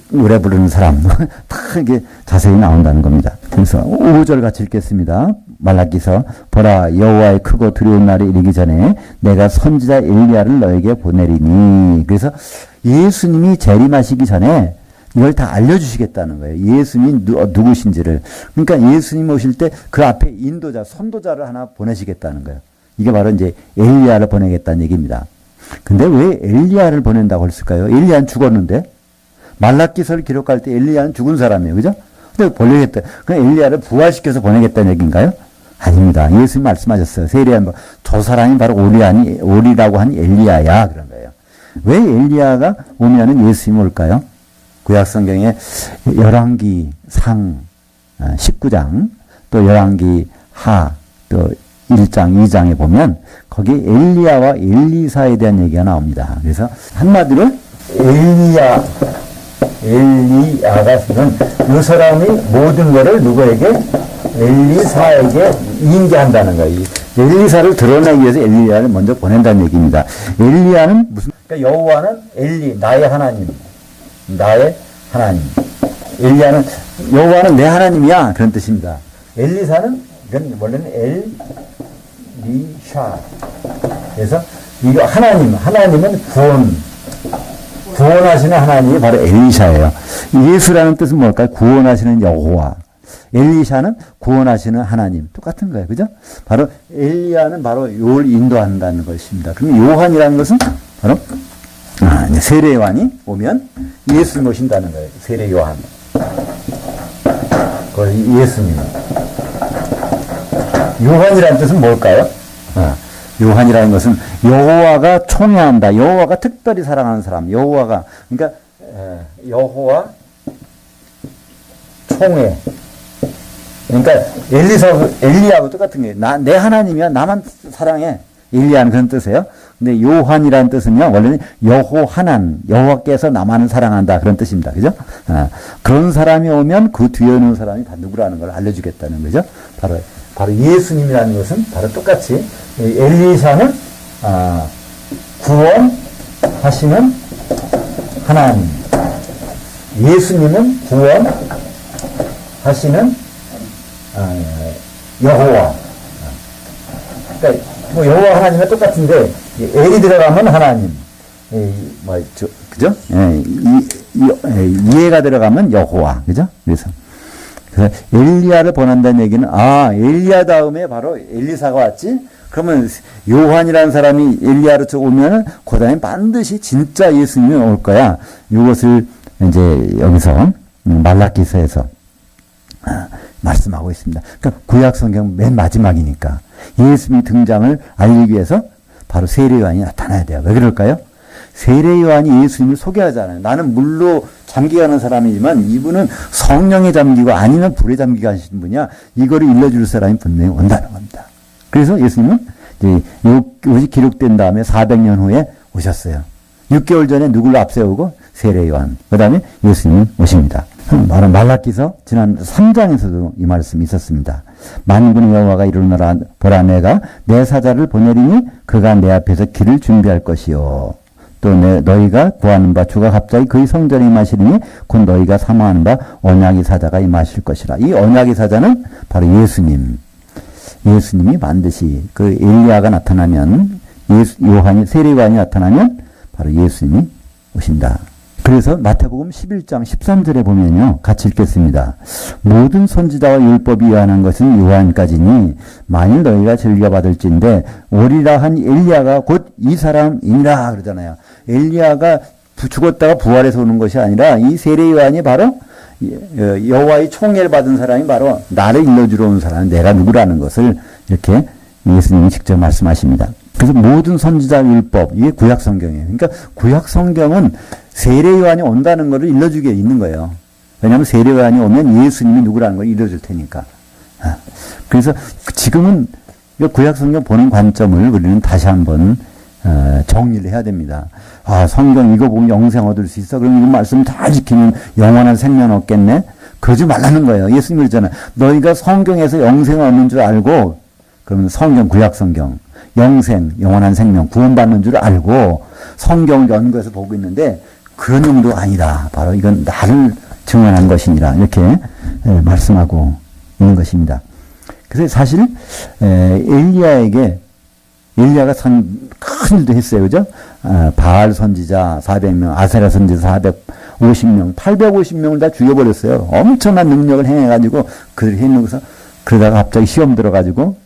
노래 부르는 사람, 다 이게 자세히 나온다는 겁니다. 그래서 5절 같이 읽겠습니다. 말라기서 보라 여호와의 크고 두려운 날이 이르기 전에 내가 선지자 엘리야를 너에게 보내리니. 그래서 예수님이 재림하시기 전에 이걸 다 알려주시겠다는 거예요. 예수님이 누구신지를. 그러니까 예수님 오실 때 그 앞에 인도자, 선도자를 하나 보내시겠다는 거예요. 이게 바로 이제 엘리야를 보내겠다는 얘기입니다. 근데 왜 엘리야를 보낸다고 했을까요? 엘리야는 죽었는데 말라기서를 기록할 때 엘리야는 죽은 사람이에요. 그죠? 근데 보내겠다. 그냥 엘리야를 부활시켜서 보내겠다는 얘기인가요? 아닙니다. 예수님 말씀하셨어요. 세례한 저 사람이 바로 오리라고 한 엘리야야. 그런 거예요. 왜 엘리야가 오면은 예수님이 올까요? 구약성경에 열왕기 상 19장 또 열왕기 하 또 1장 2장에 보면 거기 엘리야와 엘리사에 대한 얘기가 나옵니다. 그래서 한마디로 엘리야가 쓰는 이 사람이 모든 것을 누구에게? 엘리사에게 인계한다는 거예요. 엘리사를 드러내기 위해서 엘리야를 먼저 보낸다는 얘기입니다. 엘리야는 무슨? 그러니까 여호와는 나의 하나님, 나의 하나님. 엘리야는 여호와는 내 하나님이야 그런 뜻입니다. 엘리사는 이건 원래는 엘리샤. 그래서 이거 하나님은 구원하시는 하나님이 바로 엘리샤예요. 예수라는 뜻은 뭘까요? 구원하시는 여호와. 엘리샤는 구원하시는 하나님. 똑같은 거예요. 그죠? 바로 엘리야는 바로 요를 인도한다는 것입니다. 그럼 요한이라는 것은 바로 세례 요한이 오면 예수님 오신다는 거예요. 세례 요한. 그 예수님. 요한이라는 뜻은 뭘까요? 요한이라는 것은 여호와가 총애한다. 여호와가 특별히 사랑하는 사람. 여호와가 그러니까 여호와 총애. 그러니까 엘리야하고 똑같은 거예요. 내 하나님이야. 나만 사랑해. 엘리야는 그런 뜻이에요. 근데 요한이라는 뜻은요, 원래는 여호하난, 여호와께서 나만을 사랑한다. 그런 뜻입니다. 그죠? 그런 사람이 오면 그 뒤에 오는 사람이 다 누구라는 걸 알려주겠다는 거죠. 바로 예수님이라는 것은 바로 똑같이 엘리사는 구원하시는 하나님, 예수님은 구원하시는 여호와. 그러니까 뭐 여호와 하나님과 똑같은데 엘이 들어가면 하나님, 그죠? 이해가 들어가면 여호와, 그죠? 그래서 엘리야를 보낸다는 얘기는 엘리야 다음에 바로 엘리사가 왔지. 그러면 요한이라는 사람이 엘리야로 오면은 그 다음에 반드시 진짜 예수님이 올 거야. 이것을 이제 여기서 말라기서에서 말씀하고 있습니다. 그러니까 구약 성경 맨 마지막이니까 예수님의 등장을 알리기 위해서 바로 세례 요한이 나타나야 돼요. 왜 그럴까요? 세례 요한이 예수님을 소개하잖아요. 나는 물로 잠기가는 사람이지만 이분은 성령에 잠기고 아니면 불에 잠기가 하시는 분이야. 이거를 일러줄 사람이 분명히 온다는 겁니다. 그래서 예수님은 이제 이것이 기록된 다음에 400년 후에 오셨어요. 6개월 전에 누구를 앞세우고 세례 요한. 그 다음에 예수님이 오십니다. 바로 말라기서 지난 3장에서도 이 말씀이 있었습니다. 만군의 여호와가 이르노라 보라 내가 내 사자를 보내리니 그가 내 앞에서 길을 준비할 것이요. 또 너희가 구하는 바 주가 갑자기 그의 성전에 임하시리니 곧 너희가 사모하는 바 언약의 사자가 임하실 것이라. 이 언약의 사자는 바로 예수님. 예수님이 반드시 그 엘리야가 나타나면 요한이 세례 요한이 나타나면 바로 예수님이 오신다. 그래서 마태복음 11장 13절에 보면요. 같이 읽겠습니다. 모든 선지자와 율법이 요한한 것은 요한까지니 만일 너희가 즐겨받을진대 오리라 한 엘리야가 곧 이 사람이니라 그러잖아요. 엘리야가 죽었다가 부활해서 오는 것이 아니라 이 세례 요한이 바로 여호와의 총애를 받은 사람이 바로 나를 일러주러 온 사람은 내가 누구라는 것을 이렇게 예수님이 직접 말씀하십니다. 그래서 모든 선지자 율법, 이게 구약 성경이에요. 그러니까 구약 성경은 세례 요한이 온다는 것을 일러주게 있는 거예요. 왜냐하면 세례 요한이 오면 예수님이 누구라는 걸 일러줄 테니까. 그래서 지금은 구약 성경 보는 관점을 우리는 다시 한번 정리를 해야 됩니다. 성경 이거 보면 영생 얻을 수 있어? 그럼 이 말씀 다 지키면 영원한 생명 얻겠네? 그러지 말라는 거예요. 예수님이 그러잖아요. 너희가 성경에서 영생을 얻는 줄 알고, 그러면 성경, 구약 성경, 영생, 영원한 생명, 구원받는 줄 알고 성경을 연구해서 보고 있는데 그런 용도가 아니다. 바로 이건 나를 증언한 것이니라. 이렇게 말씀하고 있는 것입니다. 그래서 사실 엘리야가 큰 일도 했어요. 그죠? 바알 선지자 400명, 아세라 선지자 450명, 850명을 다 죽여버렸어요. 엄청난 능력을 행해가지고 그들이 해놓고서 그러다가 갑자기 시험 들어가지고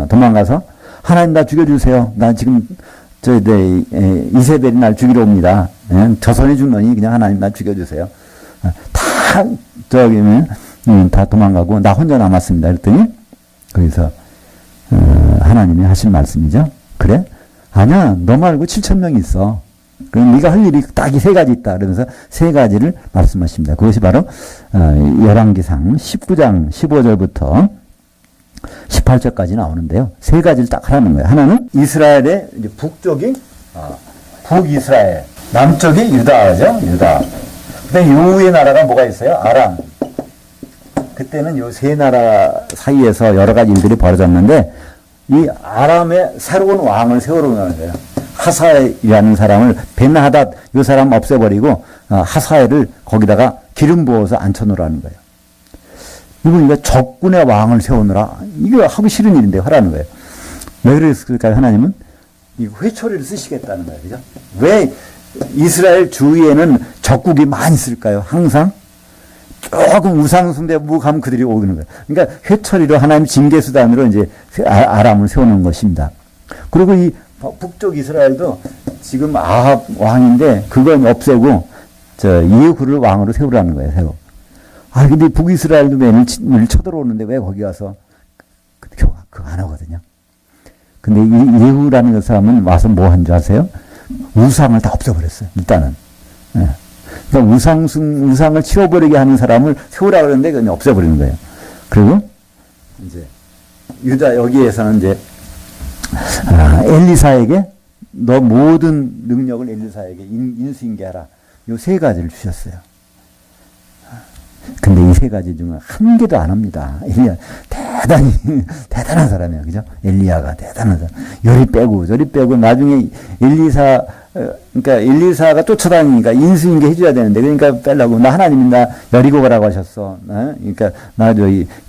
도망가서 하나님 나 죽여주세요. 나 지금 이세벨이 날 죽이러 옵니다. 저선에 죽느니 그냥 하나님 나 죽여주세요. 다 도망가고 나 혼자 남았습니다. 그랬더니 거기서 하나님이 하신 말씀이죠. 그래? 아니야. 너 말고 7,000명이 있어. 그럼 네가 할 일이 딱 이 세 가지 있다. 그러면서 세 가지를 말씀하십니다. 그것이 바로 열왕기상 19장 15절부터 18절까지 나오는데요. 세 가지를 딱 하라는 거예요. 하나는 이스라엘의 이제 북쪽이 북이스라엘, 남쪽이 유다죠. 유다. 근데 요 위에 나라가 뭐가 있어요? 아람. 그때는 요 세 나라 사이에서 여러 가지 일들이 벌어졌는데 이 아람에 새로운 왕을 세우려는 거예요. 하사엘이라는 사람을 벤하닷 이 사람 없애버리고 하사엘을 거기다가 기름 부어서 앉혀놓으라는 거예요. 이거 적군의 왕을 세우느라 이거 하기 싫은 일인데 하라는 거예요. 왜 그랬을까요? 하나님은 이 회초리를 쓰시겠다는 거예요. 그죠? 왜 이스라엘 주위에는 적국이 많이 있을까요? 항상 조금 우상숭배 무감 그들이 오는 거예요. 그러니까 회초리로 하나님 징계수단으로 이제 아람을 세우는 것입니다. 그리고 이 북쪽 이스라엘도 지금 아합 왕인데 그건 없애고 예후를 왕으로 세우라는 거예요. 새로. 근데 북이스라엘도 맨을 쳐들어오는데 왜 거기 가서 그거 안 하거든요. 근데 이 예후라는 그 사람은 와서 뭐 한 줄 아세요? 우상을 다 없애버렸어요. 일단은. 그러니까 우상을 치워버리게 하는 사람을 세우라 그러는데 그냥 없애버리는 거예요. 그리고 이제 유다 여기에서는 이제 엘리사에게 너 모든 능력을 엘리사에게 인수인계하라. 요 세 가지를 주셨어요. 근데 이 세 가지 중에 한 개도 안 합니다. 엘리야 대단한 사람이에요. 그죠? 엘리야가 대단한 사람. 요리 빼고 나중에 그러니까 엘리사가 쫓아다니니까 인수인계 해줘야 되는데 그러니까 빼려고 나 하나님이 나 여리고 가라고 하셨어. 그러니까 나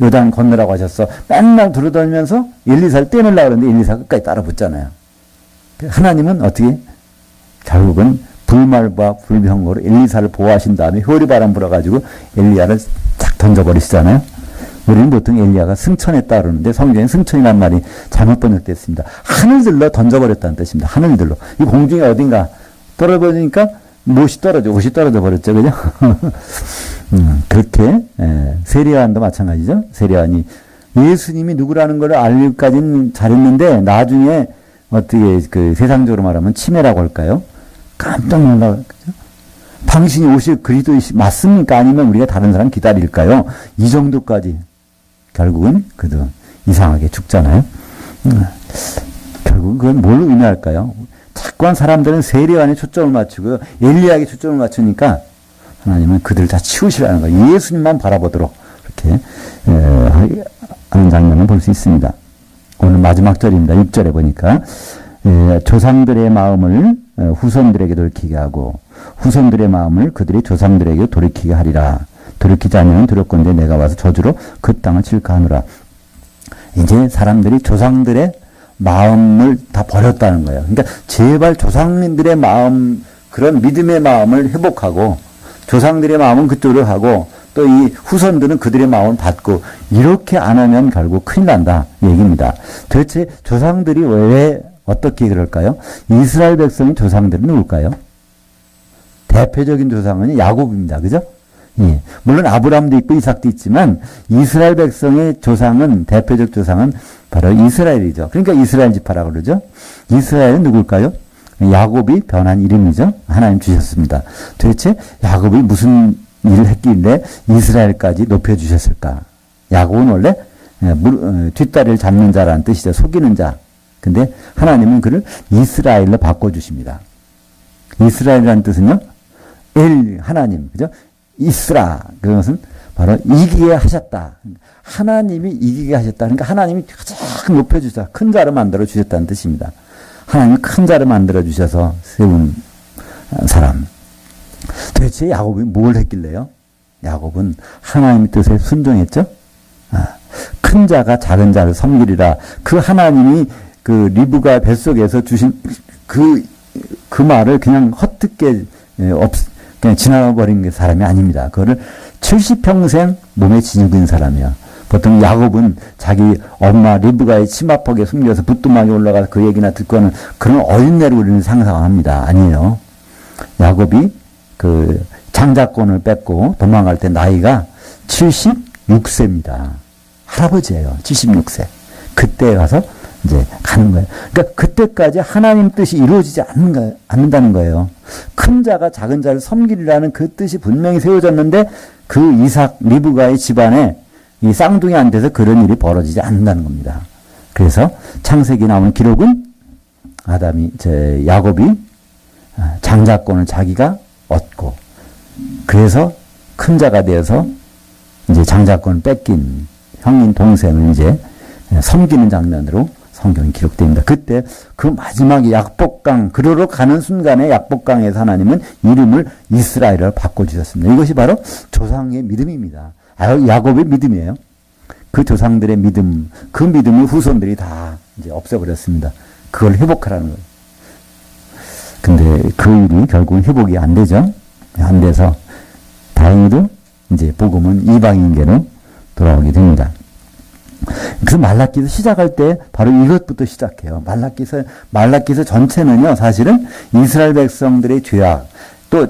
요단 건너라고 하셨어. 맨날 돌아다니면서 엘리사를 떼내려고 하는데 엘리사가 끝까지 따라 붙잖아요. 하나님은 어떻게 결국은 불말과 불병거로 엘리사를 보호하신 다음에 효리바람 불어가지고 엘리야를 쫙 던져버리시잖아요. 우리는 보통 엘리야가 승천했다 그러는데 성경에 승천이란 말이 잘못 번역됐습니다. 하늘들로 던져버렸다는 뜻입니다. 하늘들로. 이 공중에 어딘가 떨어버리니까 옷이 떨어져 버렸죠. 그죠? 그렇게 세례요한도 마찬가지죠. 세례요한이 예수님이 누구라는 걸 알기까지는 잘했는데 나중에 어떻게 그 세상적으로 말하면 치매라고 할까요? 깜짝 놀라요. 당신이 오실 그리스도이시 맞습니까? 아니면 우리가 다른 사람 기다릴까요? 이 정도까지 결국은 그도 이상하게 죽잖아요. 결국 그건 뭘 의미할까요? 자꾸한 사람들은 세례요한에 초점을 맞추고 엘리야에게 초점을 맞추니까 하나님은 그들 다 치우시라는 거예요. 예수님만 바라보도록 이렇게 하는 장면을 볼 수 있습니다. 오늘 마지막 절입니다. 6절에 보니까 조상들의 마음을 후손들에게 돌이키게 하고 후손들의 마음을 그들의 조상들에게 돌이키게 하리라. 돌이키지 않으면 두렵건대 내가 와서 저주로 그 땅을 칠까하노라. 이제 사람들이 조상들의 마음을 다 버렸다는 거예요. 그러니까 제발 조상들의 마음, 그런 믿음의 마음을 회복하고 조상들의 마음은 그쪽으로 하고 또 이 후손들은 그들의 마음을 받고 이렇게 안 하면 결국 큰일 난다 얘기입니다. 도대체 조상들이 왜 어떻게 그럴까요? 이스라엘 백성의 조상들은 누굴까요? 대표적인 조상은 야곱입니다. 그죠? 예. 물론 아브라함도 있고 이삭도 있지만 이스라엘 백성의 조상은 대표적 조상은 바로 이스라엘이죠. 그러니까 이스라엘 지파라고 그러죠. 이스라엘은 누굴까요? 야곱이 변한 이름이죠. 하나님 주셨습니다. 도대체 야곱이 무슨 일을 했길래 이스라엘까지 높여주셨을까? 야곱은 원래 뒷다리를 잡는 자라는 뜻이죠. 속이는 자. 근데 하나님은 그를 이스라엘로 바꿔주십니다. 이스라엘이라는 뜻은요, 하나님, 그죠? 이스라, 그것은 바로 이기게 하셨다. 하나님이 이기게 하셨다. 그러니까 하나님이 가장 높여주셔서 큰 자로 만들어 주셨다는 뜻입니다. 하나님이 큰 자로 만들어 주셔서 세운 사람. 도대체 야곱이 뭘 했길래요? 야곱은 하나님의 뜻에 순종했죠? 큰 자가 작은 자를 섬기리라. 그 하나님이 그 리브가 뱃속에서 주신 그 말을 그냥 헛듣게 그냥 지나버린 사람이 아닙니다. 그거를 70평생 몸에 지니고 사람이야. 보통 야곱은 자기 엄마 리브가의 치마폭에 숨겨서 부뚜막에 올라가서 그 얘기나 듣고는 그런 어린애를 우리는 상상합니다. 아니에요. 야곱이 그 장자권을 뺏고 도망갈 때 나이가 76세입니다. 할아버지예요. 76세. 그때 가서 이제 가는 거예요. 그러니까 그때까지 하나님 뜻이 이루어지지 않는다는 거예요. 큰 자가 작은 자를 섬기리라는 그 뜻이 분명히 세워졌는데 그 이삭 리브가의 집안에 이 쌍둥이 안 돼서 그런 일이 벌어지지 않는다는 겁니다. 그래서 창세기 나오는 기록은 야곱이 장자권을 자기가 얻고 그래서 큰 자가 되어서 이제 장자권을 뺏긴 형인 동생을 이제 섬기는 장면으로 성경이 기록됩니다. 그때 그 마지막에 약복강, 그러러 가는 순간에 약복강에서 하나님은 이름을 이스라엘을 바꿔주셨습니다. 이것이 바로 조상의 믿음입니다. 야곱의 믿음이에요. 그 조상들의 믿음, 그 믿음의 후손들이 다 이제 없애버렸습니다. 그걸 회복하라는 거예요. 근데 그 일이 결국은 회복이 안 되죠. 안 돼서 다행히도 이제 복음은 이방인계로 돌아오게 됩니다. 그래서 말라기서 시작할 때 바로 이것부터 시작해요. 말라기서 전체는요, 사실은 이스라엘 백성들의 죄악, 또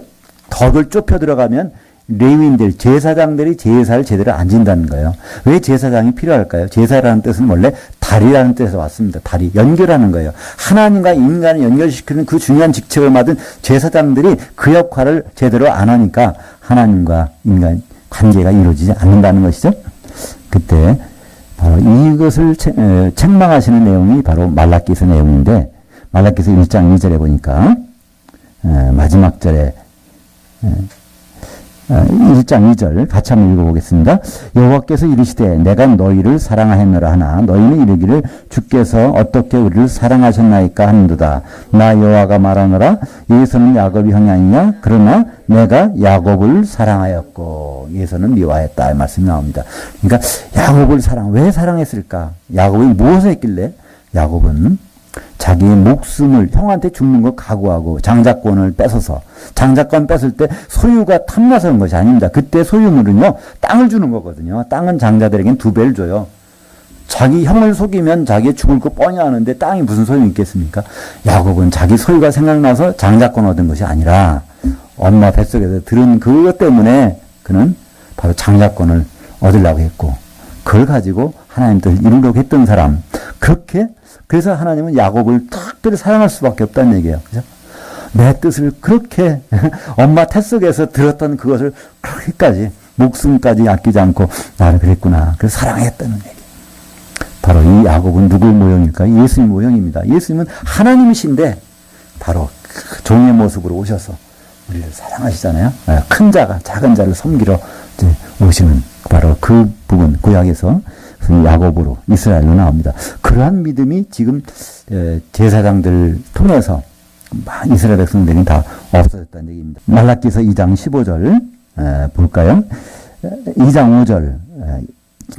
덕을 좁혀 들어가면 레위인들, 제사장들이 제사를 제대로 안 진다는 거예요. 왜 제사장이 필요할까요? 제사라는 뜻은 원래 다리라는 뜻에서 왔습니다. 다리, 연결하는 거예요. 하나님과 인간을 연결시키는 그 중요한 직책을 맡은 제사장들이 그 역할을 제대로 안 하니까 하나님과 인간 관계가 이루어지지 않는다는 것이죠. 그때 바로 이것을 책망하시는 내용이 바로 말라기서 내용인데, 말라기서 1장 2절에 보니까 마지막 절에 1장 2절 같이 한번 읽어보겠습니다. 여호와께서 이르시되 내가 너희를 사랑하였노라 하나 너희는 이르기를 주께서 어떻게 우리를 사랑하셨나이까 하는도다. 나 여호와가 말하노라 예서는 야곱이 형이 아니냐 그러나 내가 야곱을 사랑하였고 예서는 미워하였다 이 말씀이 나옵니다. 그러니까 야곱을 왜 사랑했을까? 야곱이 무엇을 했길래? 야곱은 자기의 목숨을 형한테 죽는 걸 각오하고 장자권을 뺏어서 장자권 뺏을 때 소유가 탐나서 한 것이 아닙니다. 그때 소유물은요 땅을 주는 거거든요. 땅은 장자들에겐 2배를 줘요. 자기 형을 속이면 자기 죽을 거 뻔히 아는데 땅이 무슨 소용이 있겠습니까? 야곱은 자기 소유가 생각나서 장자권 얻은 것이 아니라 엄마 뱃속에서 들은 그것 때문에 그는 바로 장자권을 얻으려고 했고 그걸 가지고 하나님 뜻을 이루려고 했던 사람. 그래서 하나님은 야곱을 특별히 사랑할 수밖에 없다는 얘기예요. 그죠? 내 뜻을 그렇게 엄마 태속에서 들었던 그것을 그렇게까지 목숨까지 아끼지 않고 나를 그랬구나. 그래서 사랑했다는 얘기. 바로 이 야곱은 누구의 모형일까요? 예수님 모형입니다. 예수님은 하나님이신데 바로 종의 모습으로 오셔서 우리를 사랑하시잖아요. 큰 자가 작은 자를 섬기러 이제 오시는 바로 그 부분 구약에서 야곱으로 이스라엘로 나옵니다. 그러한 믿음이 지금 제사장들 통해서 이스라엘 백성들이 다 없어졌다는 얘기입니다. 말라기서 2장 15절 볼까요? 2장 5절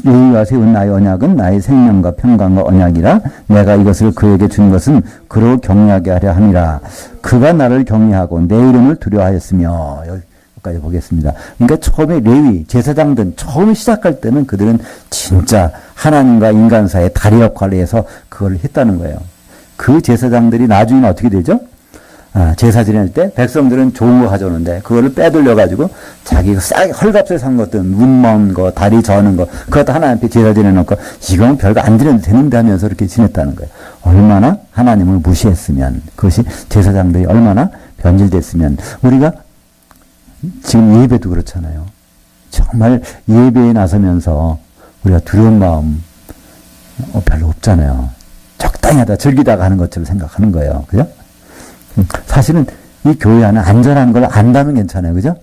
여호와가 세운 나의 언약은 나의 생명과 평강과 언약이라 내가 이것을 그에게 준 것은 그로 경외하게 하려 함이라. 그가 나를 경외하고 내 이름을 두려워하였으며 여기까지 보겠습니다. 그러니까 처음에 레위 제사장들 처음 시작할 때는 그들은 진짜 하나님과 인간 사이의 다리 역할을 해서 그걸 했다는 거예요. 그 제사장들이 나중에는 어떻게 되죠? 제사 지낼 때 백성들은 좋은 거 가져오는데 그거를 빼돌려가지고 자기가 싸게 헐값에 산 것들, 눈 먼 거, 다리 저는 거, 그것도 하나님 앞에 제사 지내놓고 이건 별거 안 드려도 되는데 하면서 이렇게 지냈다는 거예요. 얼마나 하나님을 무시했으면, 그것이 제사장들이 얼마나 변질됐으면. 우리가 지금 예배도 그렇잖아요. 정말 예배에 나서면서 우리가 두려운 마음 별로 없잖아요. 적당히 하다 즐기다가 하는 것처럼 생각하는 거예요. 그죠? 사실은 이 교회 안에 안전한 걸 안다면 괜찮아요. 그죠?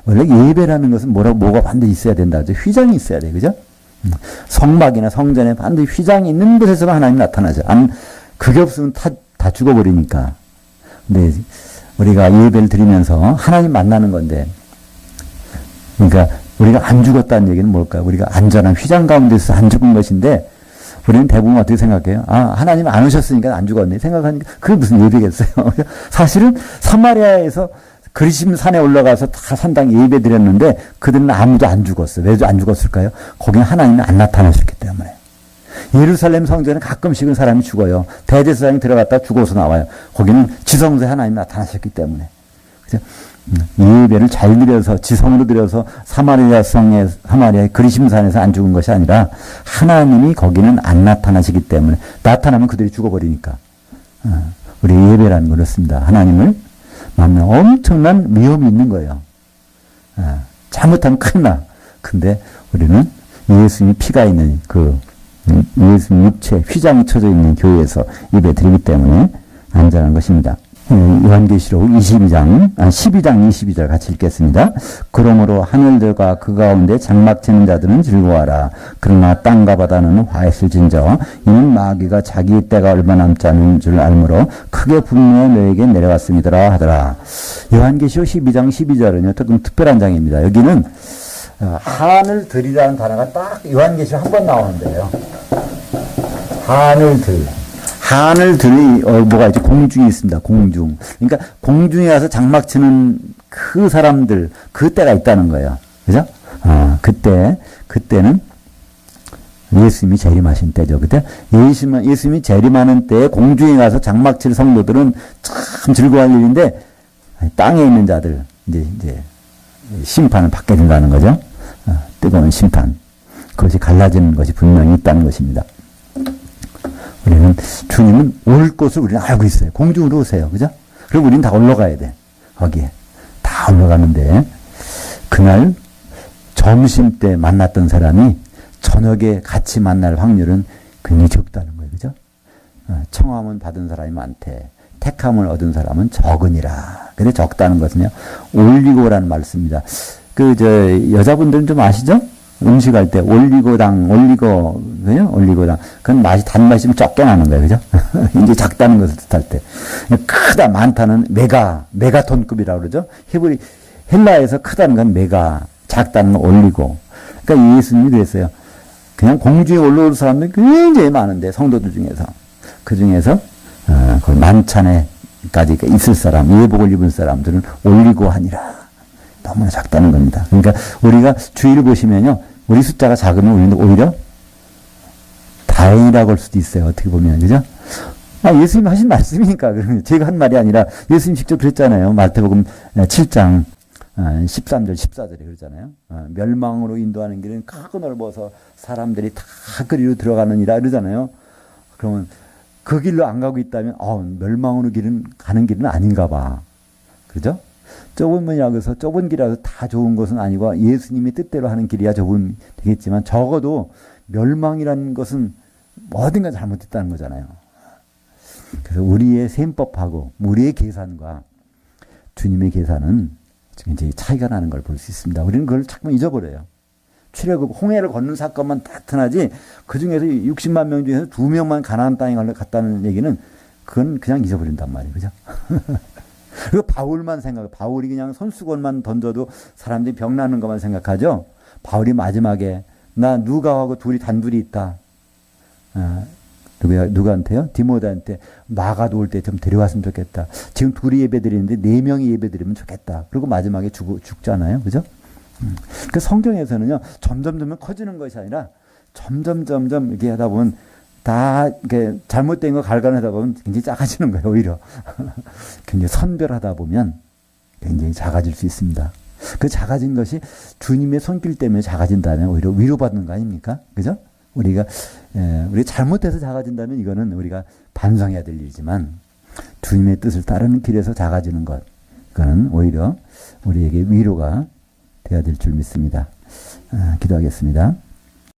원래 예배라는 것은 뭐가 반드시 있어야 된다. 휘장이 있어야 돼. 그죠? 성막이나 성전에 반드시 휘장이 있는 곳에서만 하나님이 나타나죠. 그게 없으면 다 죽어버리니까. 근데 우리가 예배를 드리면서 하나님 만나는 건데, 그러니까 우리가 안 죽었다는 얘기는 뭘까요? 우리가 안전한 휘장 가운데서 안 죽은 것인데, 우리는 대부분 어떻게 생각해요? 하나님 안 오셨으니까 안 죽었네. 생각하니까 그게 무슨 예배겠어요. 사실은 사마리아에서 그리심 산에 올라가서 다 산당 예배 드렸는데 그들은 아무도 안 죽었어요. 왜 안 죽었을까요? 거기는 하나님이 안 나타나셨기 때문에. 예루살렘 성전에 가끔씩은 사람이 죽어요. 대제사장이 들어갔다 죽어서 나와요. 거기는 지성소에 하나님이 나타나셨기 때문에. 그죠? 예배를 잘 드려서 지성으로 드려서 사마리아의 그리심산에서 안 죽은 것이 아니라 하나님이 거기는 안 나타나시기 때문에, 나타나면 그들이 죽어버리니까. 우리 예배라는 건 그렇습니다. 하나님을 만나면 엄청난 위험이 있는 거예요. 잘못하면 큰일 나. 근데 우리는 예수님이 피가 있는 예수님 육체 휘장이 쳐져 있는 교회에서 예배 드리기 때문에 안전한 것입니다. 요한계시록 12장 22절 같이 읽겠습니다. 그러므로 하늘들과 그 가운데 장막 치는 자들은 즐거워하라. 그러나 땅과 바다는 화했을진저 이는 마귀가 자기 때가 얼마 남지 않은 줄 알므로 크게 분노해 너에게 내려왔음이더라 하더라. 요한계시록 12장 12절은요 조금 특별한 장입니다. 여기는 하늘들이라는 단어가 딱 요한계시록 한 번 나오는데요. 하늘들이 뭐가 있지? 공중이 있습니다. 공중. 그러니까 공중에 가서 장막 치는 그 사람들, 그 때가 있다는 거예요. 그죠? 그때는 예수님이 재림하신 때죠. 그때 예수님이 재림하는 때에 공중에 가서 장막 칠 성도들은 참 즐거워할 일인데, 땅에 있는 자들, 이제 심판을 받게 된다는 거죠. 뜨거운 심판. 그것이 갈라지는 것이 분명히 있다는 것입니다. 우리는 주님은 올 곳을 우리는 알고 있어요. 공중으로 오세요. 그죠? 그리고 우리는 다 올라가야 돼. 거기에. 다 올라가는데 그날 점심 때 만났던 사람이 저녁에 같이 만날 확률은 굉장히 적다는 거예요. 그죠? 청함은 받은 사람이 많대. 택함을 얻은 사람은 적으니라. 근데 적다는 것은요. 올리고라는 말 씁니다. 여자분들은 좀 아시죠? 음식할 때 올리고당. 그건 맛이 단맛이 좀 적게 나는 거예요. 그죠? 이제 작다는 것을 뜻할 때. 크다, 많다는 메가톤급이라고 그러죠? 헬라에서 크다는 건 메가, 작다는 건 올리고. 그러니까 예수님이 그랬어요. 그냥 공중에 올라올 사람들이 굉장히 많은데, 성도들 중에서. 그 중에서, 그 만찬에까지 있을 사람, 예복을 입은 사람들은 올리고 하니라. 너무나 작다는 겁니다. 그러니까 우리가 주의를 보시면요. 우리 숫자가 작으면 우리는 오히려 다행이라고 할 수도 있어요. 어떻게 보면. 그죠? 예수님이 하신 말씀이니까. 제가 한 말이 아니라 예수님 직접 그랬잖아요. 마태복음 7장 13절 14절에 그러잖아요. 멸망으로 인도하는 길은 크고 넓어서 사람들이 다 그리로 들어가느니라 그러잖아요. 그러면 그 길로 안 가고 있다면 멸망으로 가는 길은 아닌가 봐. 그죠? 좁은 문이라고 해서 좁은 길이라서 다 좋은 것은 아니고 예수님이 뜻대로 하는 길이야 좁은 되겠지만 적어도 멸망이라는 것은 어딘가 잘못됐다는 거잖아요. 그래서 우리의 셈법하고 우리의 계산과 주님의 계산은 굉장히 차이가 나는 걸 볼 수 있습니다. 우리는 그걸 자꾸 잊어버려요. 출애굽 홍해를 걷는 사건만 나타나지 그 중에서 60만 명 중에서 2명만 가나안 땅에 갔다는 얘기는 그건 그냥 잊어버린단 말이에요. 그죠? 그리고 바울이 그냥 손수건만 던져도 사람들이 병나는 것만 생각하죠. 바울이 마지막에 나 누가하고 둘이 단둘이 있다. 누구한테요? 디모데한테 마가도 올 때 좀 데려왔으면 좋겠다. 지금 둘이 예배 드리는데 4명이 예배 드리면 좋겠다. 그리고 마지막에 죽잖아요. 그죠? 그 성경에서는요. 점점 커지는 것이 아니라 점점 이렇게 하다 보면 다 이렇게 잘못된 거 갈가내다 보면 굉장히 작아지는 거예요, 오히려. 굉장히 선별하다 보면 굉장히 작아질 수 있습니다. 그 작아진 것이 주님의 손길 때문에 작아진다면 오히려 위로받는 거 아닙니까? 그죠? 우리가 잘못해서 작아진다면 이거는 우리가 반성해야 될 일이지만 주님의 뜻을 따르는 길에서 작아지는 것, 그거는 오히려 우리에게 위로가 되어야 될 줄 믿습니다. 기도하겠습니다.